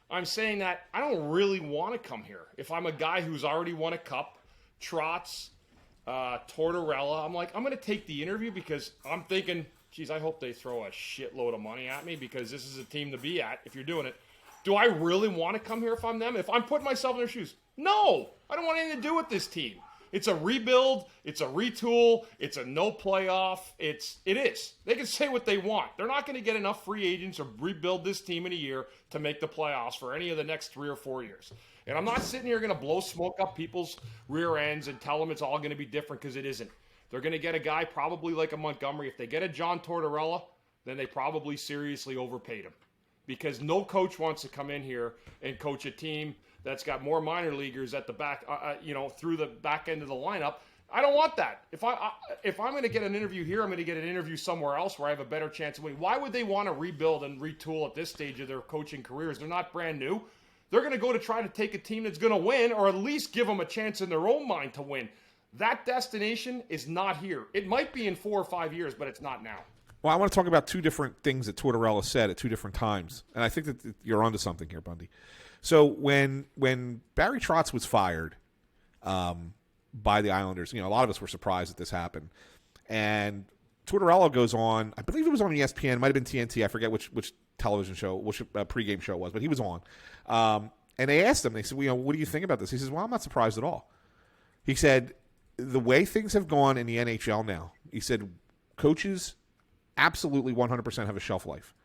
I'm saying that I don't really want to come here. If I'm a guy who's already won a cup, Trotz, Tortorella, I'm going to take the interview because I'm thinking, geez, I hope they throw a shitload of money at me because this is a team to be at if you're doing it. Do I really want to come here if I'm them? If I'm putting myself in their shoes? No, I don't want anything to do with this team. It's a rebuild. It's a retool. It's a no playoff. It is. They can say what they want. They're not going to get enough free agents or rebuild this team in a year to make the playoffs for any of the next 3 or 4 years. And I'm not sitting here going to blow smoke up people's rear ends and tell them it's all going to be different because it isn't. They're going to get a guy probably like a Montgomery. If they get a John Tortorella, then they probably seriously overpaid him. Because no coach wants to come in here and coach a team that's got more minor leaguers at the back, through the back end of the lineup. I don't want that. If I'm going to get an interview here, I'm going to get an interview somewhere else where I have a better chance of winning. Why would they want to rebuild and retool at this stage of their coaching careers? They're not brand new. They're going to go to try to take a team that's going to win, or at least give them a chance in their own mind to win. That destination is not here. It might be in 4 or 5 years, but it's not now. Well, I want to talk about 2 different things that Tortorella said at 2 different times, and I think that you're onto something here, Bundy. So when Barry Trotz was fired by the Islanders, a lot of us were surprised that this happened, and Tortorella goes on. I believe it was on ESPN, it might have been TNT. I forget which television show, which pregame show it was, but he was on. And they asked him. They said, "What do you think about this?" He says, "Well, I'm not surprised at all." He said, the way things have gone in the NHL now, he said coaches absolutely 100% have a shelf life.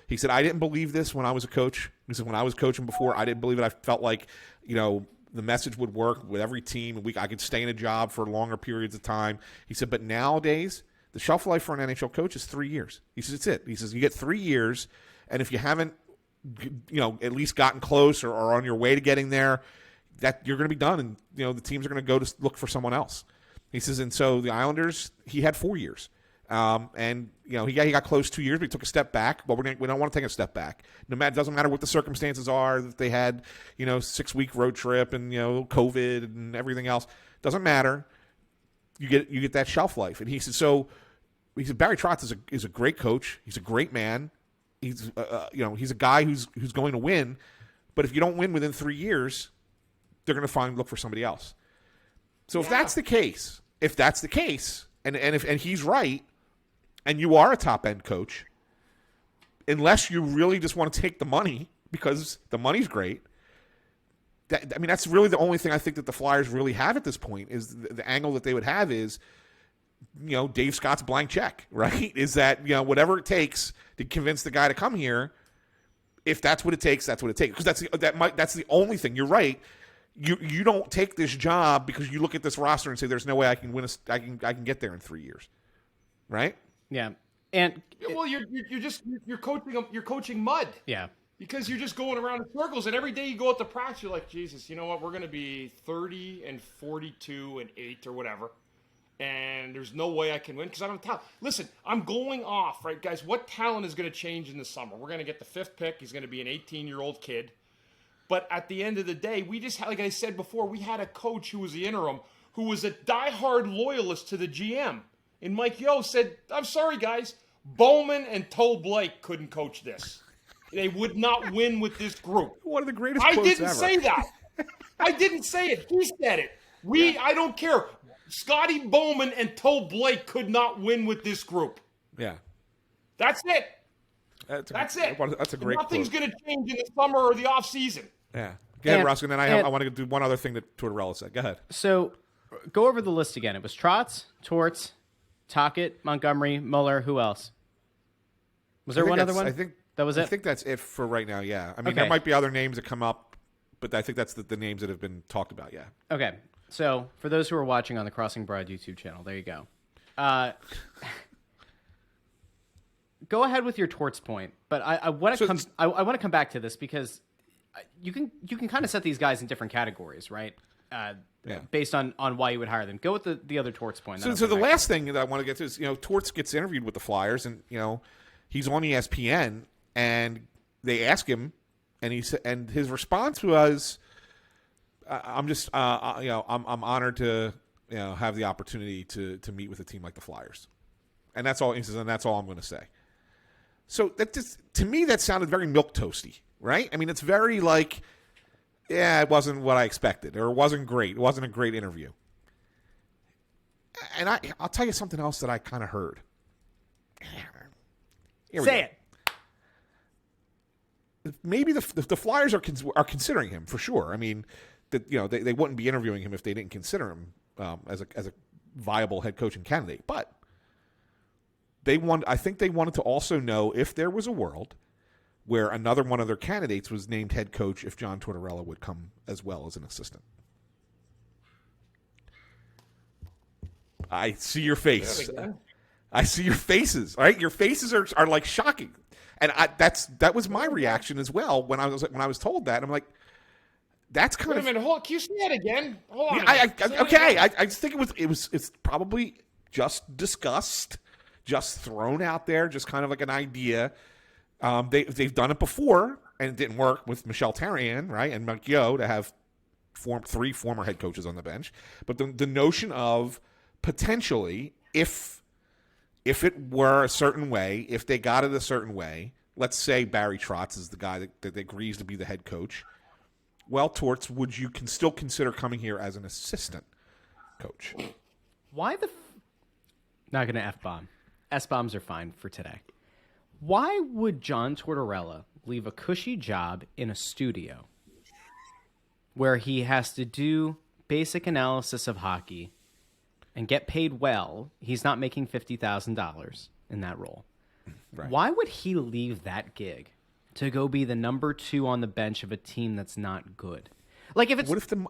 He said, I didn't believe this when I was a coach. He said, when I was coaching before, I didn't believe it. I felt like, the message would work with every team, and I could stay in a job for longer periods of time. He said, but nowadays, the shelf life for an NHL coach is 3 years. He says, it's it. He says, you get 3 years, and if you haven't, at least gotten close or on your way to getting there, that you're going to be done, and, the teams are going to go to look for someone else. He says, and so the Islanders, he had 4 years. And he got close 2 years, but he took a step back. But we don't want to take a step back. It doesn't matter what the circumstances are. That they had 6-week road trip and COVID and everything else. Doesn't matter. You get that shelf life. And he said Barry Trotz is a great coach. He's a great man. He's he's a guy who's going to win. But if you don't win within 3 years, they're going to look for somebody else. So if that's the case, and if he's right. And you are a top-end coach, unless you really just want to take the money because the money's great. That's really the only thing I think that the Flyers really have at this point is the angle that they would have is, Dave Scott's blank check, right? Is that, whatever it takes to convince the guy to come here, if that's what it takes, that's what it takes. Because that's the only thing. You're right. You don't take this job because you look at this roster and say, there's no way I can win. I can get there in 3 years, right? Yeah, and you're coaching mud. Yeah, because you're just going around in circles, and every day you go out to practice, you're like, Jesus, you know what? We're going to be 30-42-8 or whatever, and there's no way I can win because I don't have talent. Listen, I'm going off, right, guys? What talent is going to change in the summer? We're going to get the 5th pick. He's going to be an 18-year-old kid, but at the end of the day, we just had, like I said before, we had a coach who was the interim who was a diehard loyalist to the GM. And Mike Yeo said, I'm sorry, guys, Bowman and Toe Blake couldn't coach this. They would not win with this group. One of the greatest quotes ever. I didn't say that. I didn't say it. He said it. I don't care. Scotty Bowman and Toe Blake could not win with this group. Yeah. That's it. That's it. That's a great Nothing's going to change in the summer or the offseason. Yeah. Go ahead, Russ, and then I want to do one other thing that Tortorella said. Go ahead. So go over the list again. It was Trotz, Torts, Tocchet, Montgomery, Muller. Who else? Was there one other one? I think that was it. I think that's it for right now. Yeah. I mean, Okay. there might be other names that come up, but I think that's the names that have been talked about. Yeah. Okay. So for those who are watching on the Crossing Broad YouTube channel, there you go. Go ahead with your Torts point, but I want to come back to this because you can kind of set these guys in different categories, right? Based on why you would hire them. Go with the other Torts point. So the last thing that I want to get to is, Torts gets interviewed with the Flyers, and he's on ESPN, and they ask him, and his response was, "I'm just, I'm honored to, have the opportunity to meet with a team like the Flyers," and that's all he says, and that's all I'm going to say. So that just, to me, that sounded very milquetoasty, right? I mean, it's very like, yeah, it wasn't what I expected, or it wasn't great. It wasn't a great interview. And I'll tell you something else that I kind of heard. Say it. Maybe the Flyers are considering him for sure. I mean, they wouldn't be interviewing him if they didn't consider him as a viable head coaching candidate. But I think they wanted to also know if there was a world where another one of their candidates was named head coach if John Tortorella would come as well as an assistant. I see your face. I see your faces. All right, your faces are like shocking, and that was my reaction as well when I was told that. I'm like, that's kind Wait of. a minute, hold. Can you say that again? Hold on. I just think it's probably just discussed, just thrown out there, just kind of like an idea. They've done it before, and it didn't work with Michel Therrien, right, and Mike Yeo to have 3 former head coaches on the bench. But the notion of potentially, if it were a certain way, if they got it a certain way, let's say Barry Trotz is the guy that agrees to be the head coach. Well, Torts, would you still consider coming here as an assistant coach? Why not going to F-bomb. S-bombs are fine for today. Why would John Tortorella leave a cushy job in a studio where he has to do basic analysis of hockey and get paid well, he's not making $50,000 in that role. Right. Why would he leave that gig to go be the number 2 on the bench of a team that's not good? Like if it's What if the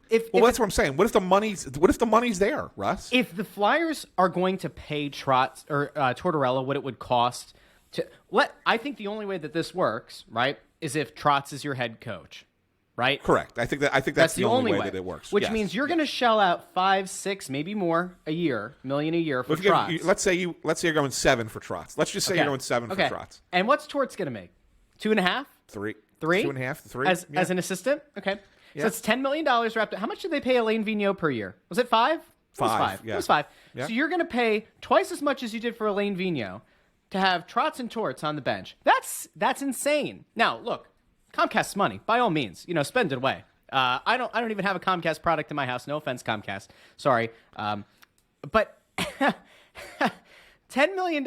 if that's what I'm saying. What if the money's there, Russ? if the Flyers are going to pay Trotz or Tortorella what it would cost to I think the only way that this works, right, is if Trotz is your head coach, right? Correct. I think that's the only way that it works. Which Yes. means you're going to shell out 5, 6, maybe more million a year for Trotz. Let's say you're going 7 for Trotz. Let's just say you're going 7 for Trotz. And what's Torts going to make? 2.5? 3. 3? 2.5, 3. As an assistant? Okay. So it's $10 million wrapped up. How much did they pay Alain Vigneault per year? Was it 5? It was 5. Yeah. It was 5. Yeah. So you're going to pay twice as much as you did for Alain Vigneault to have Trotz and Torts on the bench. That's insane. Now, look, Comcast's money, by all means, spend it away. I don't even have a Comcast product in my house. No offense, Comcast. Sorry. But $10 million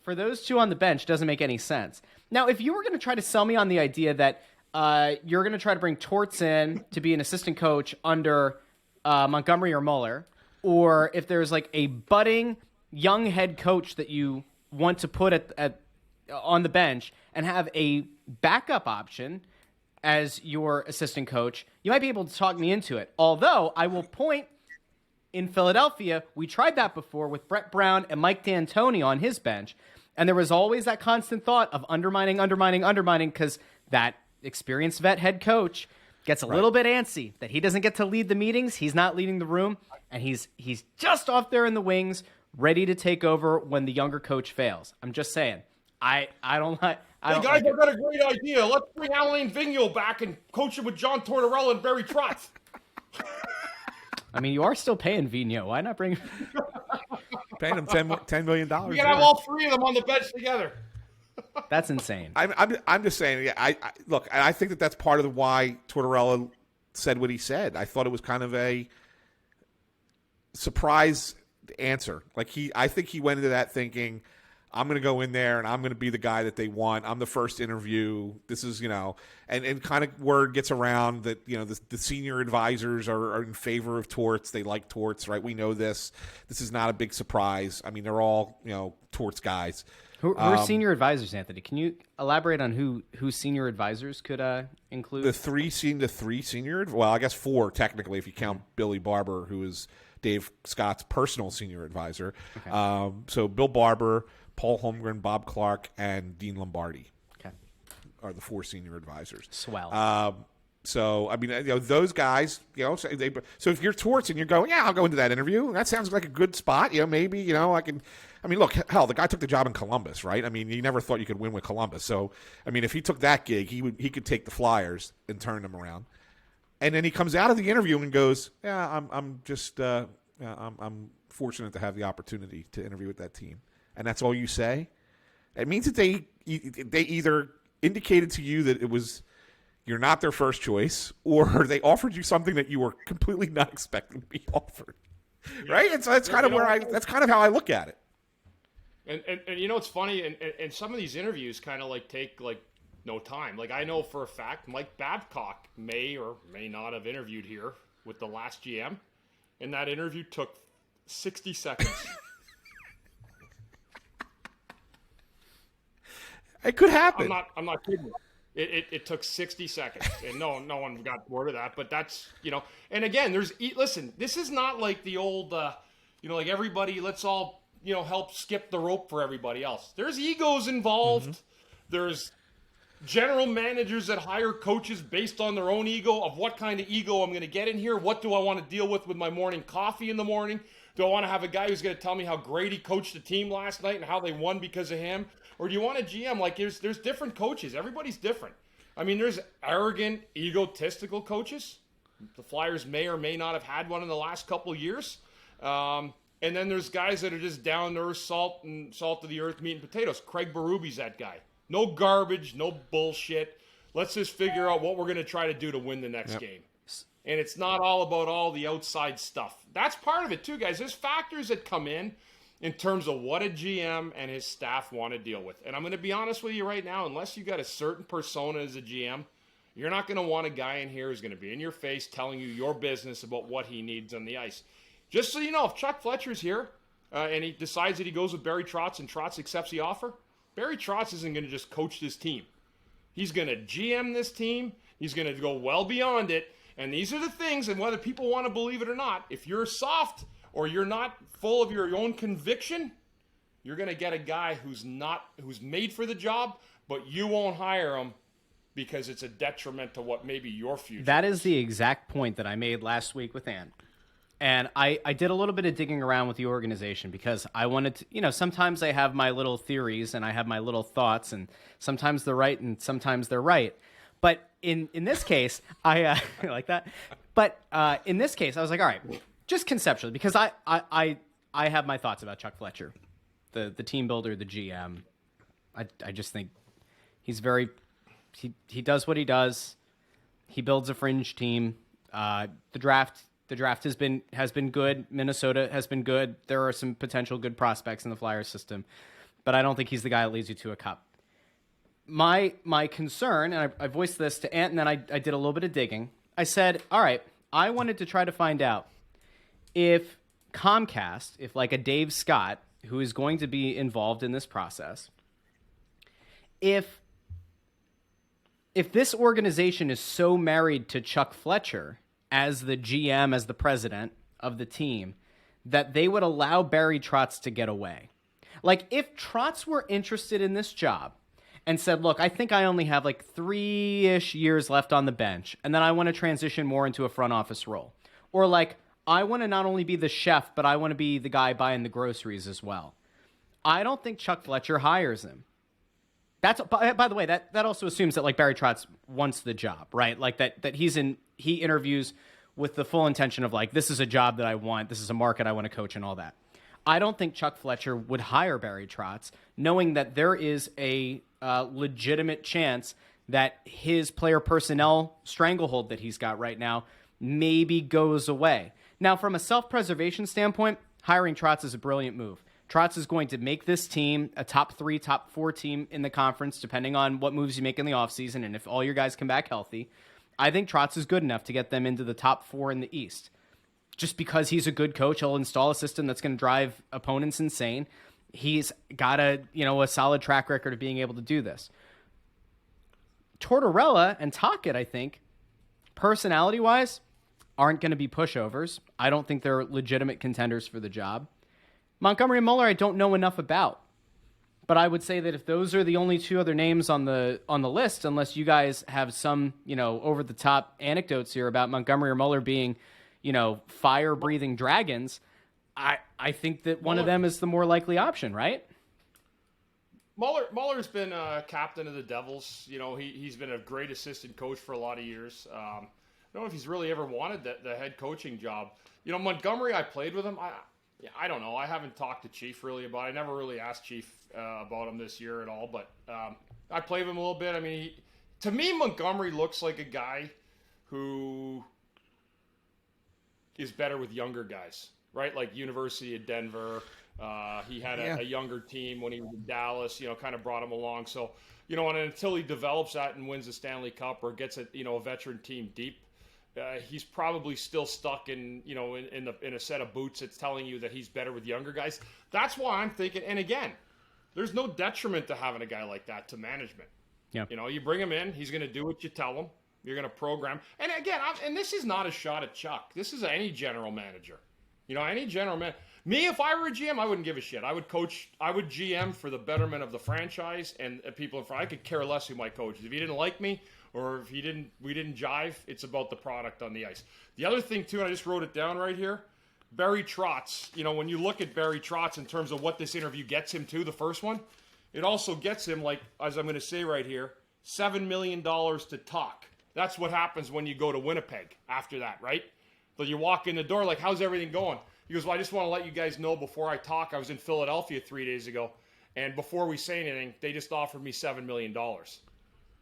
for those 2 on the bench doesn't make any sense. Now, if you were going to try to sell me on the idea that you're going to try to bring Torts in to be an assistant coach under Montgomery or Mueller, or if there's like a budding young head coach that you want to put on the bench and have a backup option as your assistant coach, you might be able to talk me into it. Although I will point, in Philadelphia, we tried that before with Brett Brown and Mike D'Antoni on his bench, and there was always that constant thought of undermining, because that experienced vet head coach gets a little bit antsy that he doesn't get to lead the meetings. He's not leading the room, and he's just off there in the wings, ready to take over when the younger coach fails. I'm just saying. I don't like. Hey guys, I've got a great idea. Let's bring Alain Vigneault back and coach him with John Tortorella and Barry Trotz. I mean, you are still paying Vigneault. Why not bring? Paying him $10 million. We can have all 3 of them on the bench together. That's insane. I'm just saying. Yeah, I think that's part of why Tortorella said what he said. I thought it was kind of a surprise answer. I think he went into that thinking, I'm going to go in there and I'm going to be the guy that they want. I'm the first interview. This is, and kind of word gets around that, the senior advisors are in favor of Torts. They like Torts, right? We know this. This is not a big surprise. I mean, they're all, Torts guys. Who are senior advisors, Anthony? Can you elaborate on who senior advisors could include? The three senior, well, I guess 4 technically if you count Billy Barber, who is Dave Scott's personal senior advisor. Okay. So Bill Barber, Paul Holmgren, Bob Clark, and Dean Lombardi are the 4 senior advisors. Swell. So, I mean, those guys, so if you're Torts and you're going, yeah, I'll go into that interview. That sounds like a good spot. Maybe, I can. I mean, look, hell, the guy took the job in Columbus, right? I mean, you never thought you could win with Columbus. So, I mean, if he took that gig, he could take the Flyers and turn them around. And then he comes out of the interview and goes, yeah, I'm just, I'm fortunate to have the opportunity to interview with that team. And that's all you say? It means that they either indicated to you that you're not their first choice, or they offered you something that you were completely not expecting to be offered, right? And so that's kind of that's kind of how I look at it. And it's funny, and some of these interviews kind of take no time. I know for a fact Mike Babcock may or may not have interviewed here with the last GM, and that interview took 60 seconds. It could happen. I'm not kidding. It took 60 seconds, and no one got word of that. But that's and again, listen. This is not like the old, like everybody. Let's all help skip the rope for everybody else. There's egos involved. Mm-hmm. There's general managers that hire coaches based on their own ego of what kind of ego I'm going to get in here. What do I want to deal with my morning coffee in the morning? Do I want to have a guy who's going to tell me how great he coached the team last night and how they won because of him? Or do you want a GM? There's different coaches. Everybody's different. I mean, there's arrogant, egotistical coaches. The Flyers may or may not have had one in the last couple of years. And then there's guys that are just down to earth, salt of the earth, meat and potatoes. Craig Berube's that guy. No garbage, no bullshit. Let's just figure out what we're going to try to do to win the next game. And it's not all about all the outside stuff. That's part of it too, guys. There's factors that come in terms of what a GM and his staff want to deal with. And I'm going to be honest with you right now, unless you got a certain persona as a GM, you're not going to want a guy in here who's going to be in your face telling you your business about what he needs on the ice. Just so you know, if Chuck Fletcher's here and he decides that he goes with Barry Trotz and Trotz accepts the offer, Barry Trotz isn't going to just coach this team. He's going to GM this team. He's going to go well beyond it. And these are the things, and whether people want to believe it or not, if you're soft or you're not full of your own conviction, you're going to get a guy who's made for the job, but you won't hire him because it's a detriment to what maybe your future That is the exact point that I made last week with Ann. And I did a little bit of digging around with the organization because I wanted to, sometimes I have my little theories and I have my little thoughts, and sometimes they're right and sometimes they're right. But in this case, I like that. But in this case, I was like, all right, just conceptually, because I have my thoughts about Chuck Fletcher, the team builder, the GM. I just think he's he does what he does. He builds a fringe team. The draft has been good. Minnesota has been good. There are some potential good prospects in the Flyers system, but I don't think he's the guy that leads you to a cup. My concern, and I voiced this to Ant, and then I did a little bit of digging. I said, all right, I wanted to try to find out if Comcast, if like a Dave Scott, who is going to be involved in this process, if this organization is so married to Chuck Fletcher as the GM, as the president of the team, that they would allow Barry Trotz to get away. Like, if Trotz were interested in this job and said, look, I think I only have like 3-ish years left on the bench, and then I want to transition more into a front office role. Or like, I want to not only be the chef, but I want to be the guy buying the groceries as well. I don't think Chuck Fletcher hires him. That's, by the way, that also assumes that like Barry Trotz wants the job, right? Like that he interviews with the full intention of like, this is a job that I want, this is a market I want to coach and all that. I don't think Chuck Fletcher would hire Barry Trotz, knowing that there is a legitimate chance that his player personnel stranglehold that he's got right now maybe goes away. Now, from a self-preservation standpoint, hiring Trotz is a brilliant move. Trotz is going to make this team a top 3, top 4 team in the conference, depending on what moves you make in the offseason and if all your guys come back healthy. I think Trotz is good enough to get them into the top 4 in the East. Just because he's a good coach, he'll install a system that's going to drive opponents insane. He's got a solid track record of being able to do this. Tortorella and Tocchet, I think, personality-wise, aren't going to be pushovers. I don't think they're legitimate contenders for the job. Montgomery and Mueller, I don't know enough about. But I would say that if those are the only 2 other names on the list, unless you guys have some, over-the-top anecdotes here about Montgomery or Mueller being, fire-breathing dragons, I think that one of them is the more likely option, right? Muller's been captain of the Devils. He's been a great assistant coach for a lot of years. I don't know if he's really ever wanted the head coaching job. Montgomery, I played with him. I don't know. I haven't talked to Chief really about it. I never really asked Chief about him this year at all, but I played with him a little bit. I mean, to me, Montgomery looks like a guy who is better with younger guys, right? Like University of Denver. He had a younger team when he was in Dallas, kind of brought him along. So, and until he develops that and wins the Stanley Cup or gets a veteran team deep, he's probably still stuck in a set of boots that's telling you that he's better with younger guys. That's why I'm thinking, and again, there's no detriment to having a guy like that to management. Yeah. You bring him in, he's going to do what you tell him. You're going to program. And again, and this is not a shot at Chuck. This is any general manager. Any general man. Me, if I were a GM, I wouldn't give a shit. I would GM for the betterment of the franchise and people in front. I could care less who my coach is. If he didn't like me, or if we didn't jive, it's about the product on the ice. The other thing, too, and I just wrote it down right here, Barry Trotz. when you look at Barry Trotz in terms of what this interview gets him to, the first one, it also gets him, like, as I'm going to say right here, $7 million to talk. That's what happens when you go to Winnipeg after that, right? So you walk in the door, like, how's everything going? He goes, well, I just want to let you guys know before I talk, I was in Philadelphia 3 days ago, and before we say anything, they just offered me $7 million.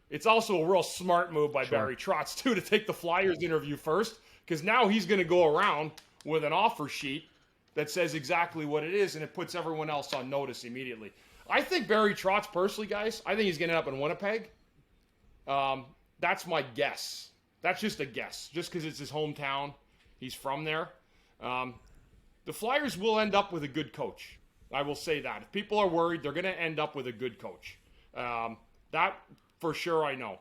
It's also a real smart move by Barry Trotz, too, to take the Flyers interview first, because now he's going to go around with an offer sheet that says exactly what it is, and it puts everyone else on notice immediately. I think Barry Trotz, personally, guys, I think he's going to end up in Winnipeg. That's my guess. That's just a guess, just because it's his hometown. He's from there. The Flyers will end up with a good coach. I will say that. If people are worried, they're going to end up with a good coach. That for sure I know.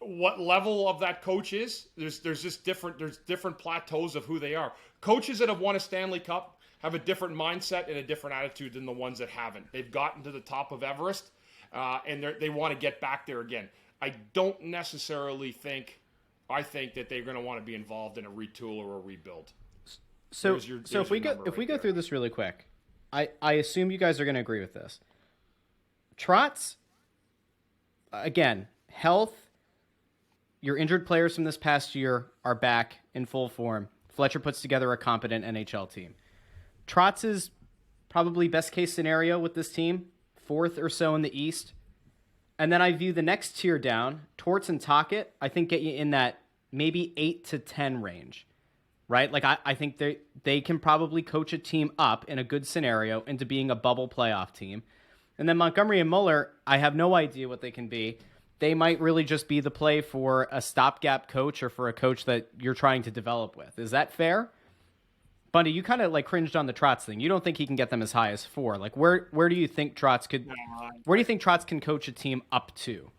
What level of that coach is, there's different plateaus of who they are. Coaches that have won a Stanley Cup have a different mindset and a different attitude than the ones that haven't. They've gotten to the top of Everest, and they want to get back there again. I don't necessarily think that they're going to want to be involved in a retool or a rebuild. So if we go through this really quick, I assume you guys are going to agree with this. Trotz, again, health. Your injured players from this past year are back in full form. Fletcher puts together a competent NHL team. Trotz's probably best case scenario with this team, 4th or so in the East. And then I view the next tier down, Torts and Tocchet, I think get you in that maybe 8 to 10 range, right? Like I think they can probably coach a team up in a good scenario into being a bubble playoff team. And then Montgomery and Mueller, I have no idea what they can be. They might really just be the play for a stopgap coach or for a coach that you're trying to develop with. Is that fair? Bundy, you kind of like cringed on the Trotz thing. You don't think he can get them as high as 4. Like where do you think Trotz can coach a team up to?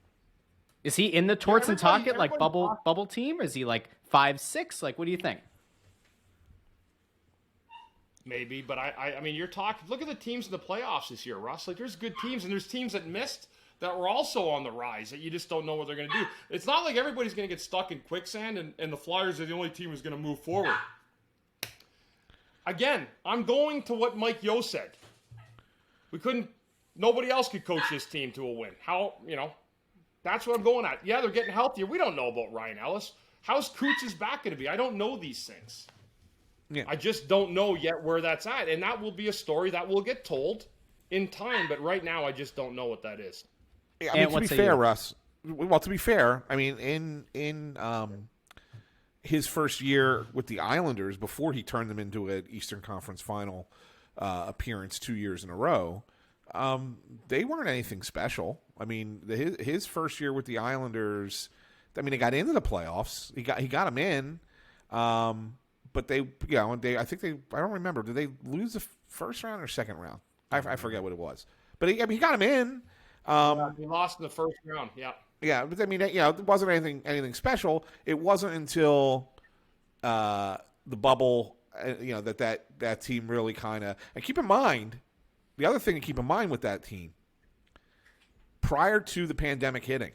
Is he in the Torts and Tocchet like bubble team? Or is he like 5-6? Like what do you think? Maybe, but I mean you're talking, look at the teams in the playoffs this year, Russ. Like there's good teams and there's teams that missed that were also on the rise that you just don't know what they're going to do. It's not like everybody's going to get stuck in quicksand and the Flyers are the only team who's going to move forward. Again, I'm going to what Mike Yeo said. Nobody else could coach this team to a win. That's what I'm going at. Yeah, they're getting healthier. We don't know about Ryan Ellis. How's Coots' back going to be? I don't know these things. Yeah. I just don't know yet where that's at. And that will be a story that will get told in time. But right now, I just don't know what that is. Yeah, I mean, to be fair, Russ. Well, to be fair, I mean, in his first year with the Islanders, before he turned them into an Eastern Conference Final appearance 2 years in a row, they weren't anything special. I mean, his first year with the Islanders, I mean, they got into the playoffs. He got them in, but I don't remember. Did they lose the first round or second round? I forget what it was. But he got them in. We lost in the first round. Yeah. Yeah, but I mean, it wasn't anything special. It wasn't until the bubble, that team really kind of. And keep in mind, the other thing to keep in mind with that team, prior to the pandemic hitting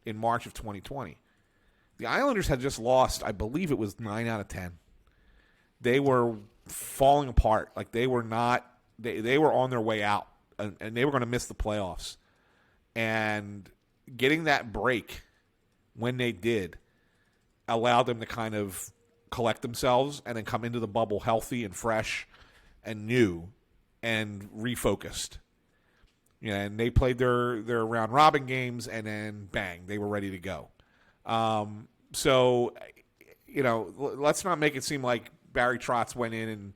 in March of 2020, the Islanders had just lost, I believe it was 9 out of 10. They were falling apart. Like they were not. They were on their way out, and they were going to miss the playoffs. And getting that break when they did allowed them to kind of collect themselves and then come into the bubble healthy and fresh and new and refocused. And they played their round robin games and then bang, they were ready to go. So let's not make it seem like Barry Trotz went in and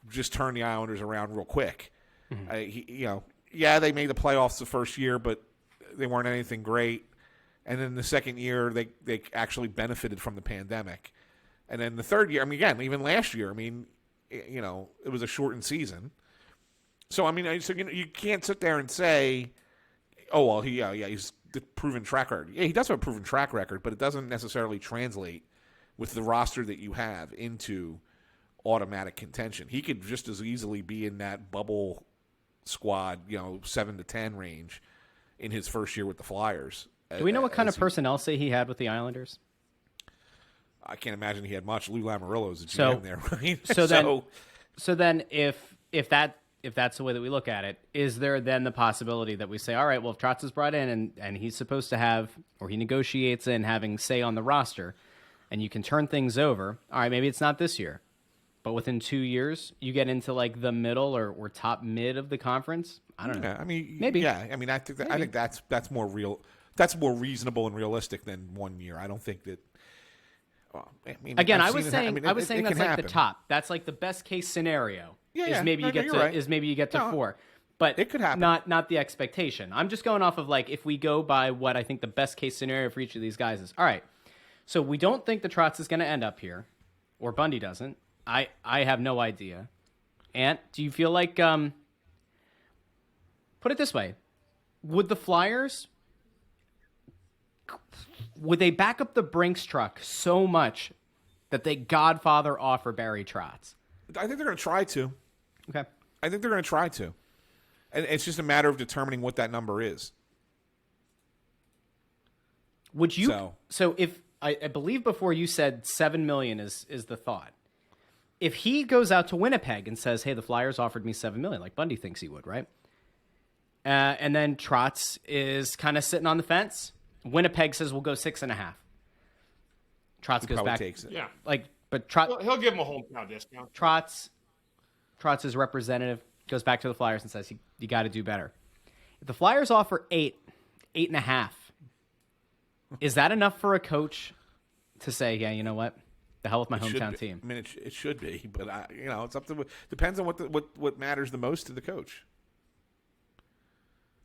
just turned the Islanders around real quick. Mm-hmm. They made the playoffs the first year, but they weren't anything great. And then the second year, they actually benefited from the pandemic. And then the third year, I mean, again, even last year, I mean, it was a shortened season. So, I mean, you can't sit there and say, oh, well, he's the proven track record. Yeah, he does have a proven track record, but it doesn't necessarily translate with the roster that you have into automatic contention. He could just as easily be in that bubble squad, 7 to 10 range in his first year with the Flyers. Do we know what kind of personnel say he had with the Islanders? I can't imagine he had much. Lou Lamoriello is a GM there, right? So then if that's the way that we look at it, is there then the possibility that we say, all right, well, if Trotz is brought in and he's supposed to have, or he negotiates in having say on the roster, and you can turn things over, all right, maybe it's not this year, but within 2 years, you get into like the middle or top mid of the conference. I don't know. I mean, maybe. Yeah, I mean, I think that's more real. That's more reasonable and realistic than 1 year. I don't think that. Well, I mean, again, I was saying that's like happen. The top. That's like the best case scenario. Yeah, maybe you get to 4, but it could happen. Not the expectation. I'm just going off of like if we go by what I think the best case scenario for each of these guys is. All right, so we don't think the Trotz is going to end up here, or Bundy doesn't. I have no idea. Ant, do you feel like, put it this way, would the Flyers, would they back up the Brinks truck so much that they Godfather offer Barry Trotz? I think they're going to try to. Okay. I think they're going to try to. And it's just a matter of determining what that number is. Would you? So if I believe before you said $7 million is the thought. If he goes out to Winnipeg and says, "Hey, the Flyers offered me $7 million," like Bundy thinks he would, right? And then Trotz is kind of sitting on the fence. Winnipeg says, "We'll go 6.5." Trotz goes back. Takes it. Yeah. But Trotz. He'll give him a hometown discount. Trotz's representative goes back to the Flyers and says, "You got to do better." If the Flyers offer 8.5, is that enough for a coach to say, "Yeah, you know what? The hell with my hometown team"? I mean, it should be, but it's up to depends on what matters the most to the coach.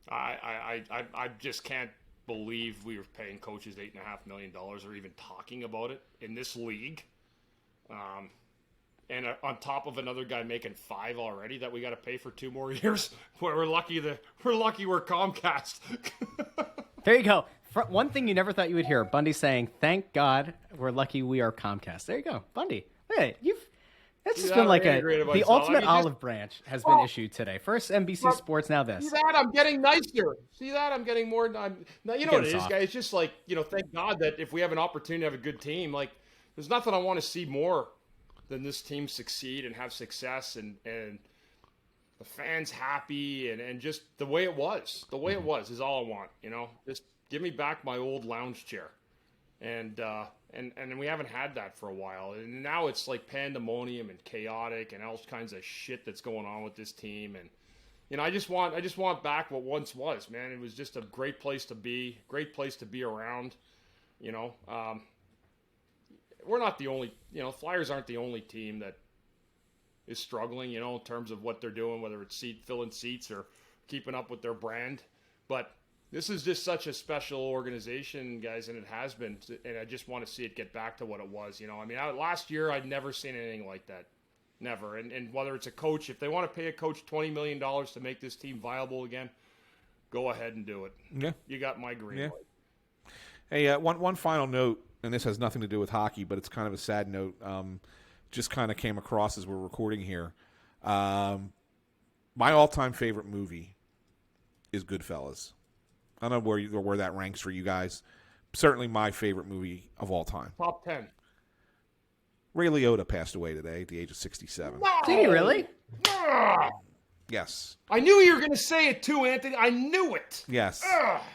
I just can't believe we were paying coaches $8.5 million or even talking about it in this league. And on top of another guy making $5 already that we got to pay for 2 more years. We're lucky we're Comcast. There you go. One thing you never thought you would hear, Bundy saying, "Thank God we're lucky we are Comcast." There you go, Bundy. Hey, it's just been like the ultimate olive branch has been issued today. First NBC Sports, now this. See that? I'm getting nicer. See that? I'm getting more. Now, you know what it is, guys. It's just like, thank God that if we have an opportunity to have a good team, like, there's nothing I want to see more than this team succeed and have success and the fans happy and just the way it was. The way it was is all I want, Just give me back my old lounge chair. And we haven't had that for a while. And now it's like pandemonium and chaotic and all kinds of shit that's going on with this team. And I just want back what once was, man. It was just a great place to be around. We're not the only, Flyers aren't the only team that is struggling, in terms of what they're doing, whether it's filling seats or keeping up with their brand. But this is just such a special organization, guys, and it has been. And I just want to see it get back to what it was. Last year I'd never seen anything like that. Never. And whether it's a coach, if they want to pay a coach $20 million to make this team viable again, go ahead and do it. Yeah. You got my green light. Hey, one final note, and this has nothing to do with hockey, but it's kind of a sad note. Just kind of came across as we're recording here. My all-time favorite movie is Goodfellas. I don't know where that ranks for you guys. Certainly my favorite movie of all time. Top 10. Ray Liotta passed away today at the age of 67. No! Did he really? Yes. I knew you were going to say it too, Anthony. I knew it. Yes.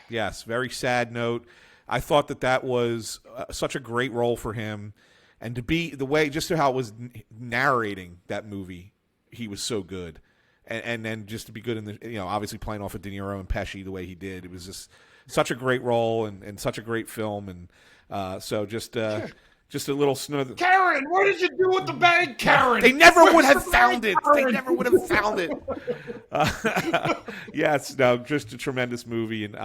Yes. Very sad note. I thought that was such a great role for him. And to be the way, just how it was narrating that movie, he was so good. And then just to be good in the, obviously playing off of De Niro and Pesci the way he did, it was just such a great role and such a great film. And so just a little snub. Karen, what did you do with the bag, Karen? They never would have found it. They never would have found it. Yes, no, just a tremendous movie. And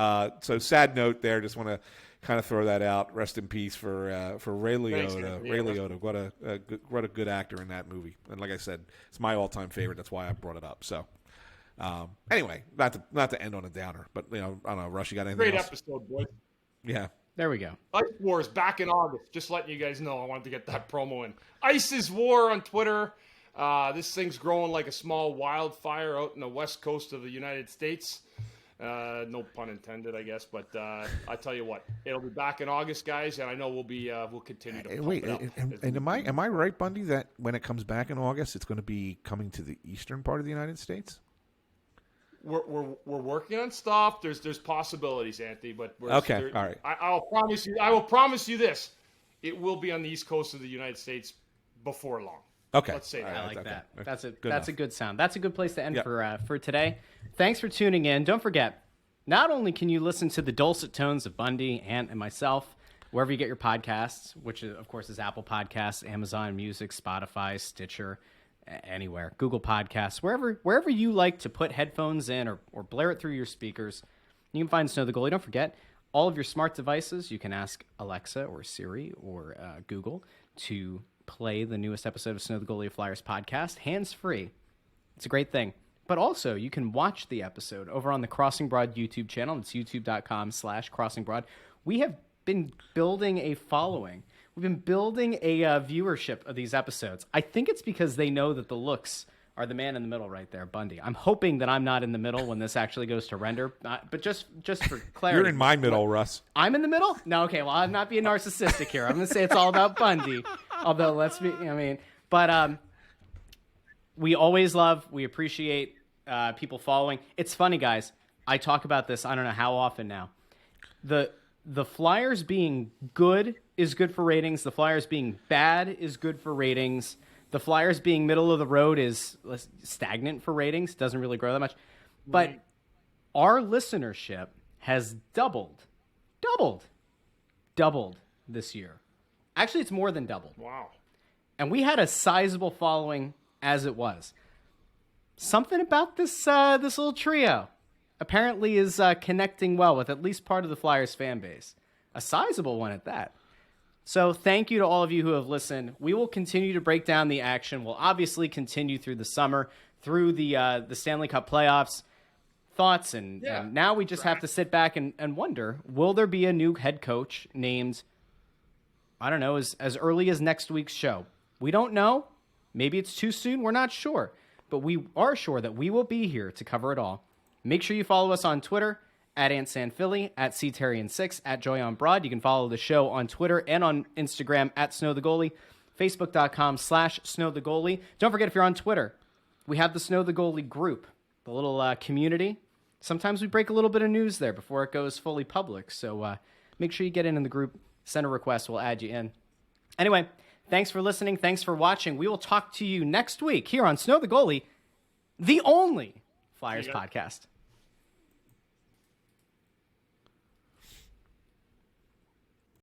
so sad note there. Just want to kind of throw that out. Rest in peace for Ray Liotta. Ray Liotta, what a good actor in that movie. And like I said, it's my all-time favorite. That's why I brought it up. So anyway, not to end on a downer, but I don't know, Russ, you got anything Great else? episode, boys. Yeah. There we go. Ice Wars back in August. Just letting you guys know, I wanted to get that promo in. Ice is War on Twitter. This thing's growing like a small wildfire out in the west coast of the United States. No pun intended, I guess. But I tell you what, it'll be back in August, guys, and I know we'll continue to. Wait, and am I right, Bundy, that when it comes back in August, it's going to be coming to the eastern part of the United States? We're working on stuff. There's possibilities, Anthony, but okay, all right. I will promise you this: it will be on the east coast of the United States before long. Okay, let's say that. I like okay. that. Good That's a good sound. That's a good place to end Yep. for today. Thanks for tuning in. Don't forget, not only can you listen to the dulcet tones of Bundy, Ant, and myself wherever you get your podcasts, which of course is Apple Podcasts, Amazon Music, Spotify, Stitcher, anywhere, Google Podcasts, wherever you like to put headphones in or blare it through your speakers, you can find Snow the Goalie. Don't forget, all of your smart devices, you can ask Alexa or Siri or Google to play the newest episode of Snow the Goalie Flyers podcast, hands-free. It's a great thing. But also, you can watch the episode over on the Crossing Broad YouTube channel. It's youtube.com/crossingbroad. We have been building a following. We've been building a viewership of these episodes. I think it's because they know that the looks are the man in the middle right there, Bundy. I'm hoping that I'm not in the middle when this actually goes to render. But just for clarity. You're in my middle, Russ. I'm in the middle? No, okay. Well, I'm not being narcissistic here. I'm going to say it's all about Bundy. Although, but we always we appreciate people following. It's funny, guys. I talk about this, I don't know how often now. The Flyers being good is good for ratings. The Flyers being bad is good for ratings. The Flyers being middle of the road is stagnant for ratings. Doesn't really grow that much. But our listenership has doubled this year. Actually, it's more than doubled. Wow. And we had a sizable following as it was. Something about this little trio apparently is connecting well with at least part of the Flyers fan base. A sizable one at that. So thank you to all of you who have listened. We will continue to break down the action. We'll obviously continue through the summer, through the Stanley Cup playoffs, thoughts, and now we just have to sit back and wonder, will there be a new head coach named, I don't know, as early as next week's show? We don't know. Maybe it's too soon. We're not sure. But we are sure that we will be here to cover it all. Make sure you follow us on Twitter, at AntSanPhilly, at CTerrian6, at JoyOnBroad. You can follow the show on Twitter and on Instagram at SnowTheGoalie, Facebook.com/SnowTheGoalie. Don't forget, if you're on Twitter, we have the Snow the Goalie group, the little community. Sometimes we break a little bit of news there before it goes fully public. So make sure you get in the group, send a request, we'll add you in. Anyway, thanks for listening. Thanks for watching. We will talk to you next week here on Snow the Goalie, the only Flyers podcast.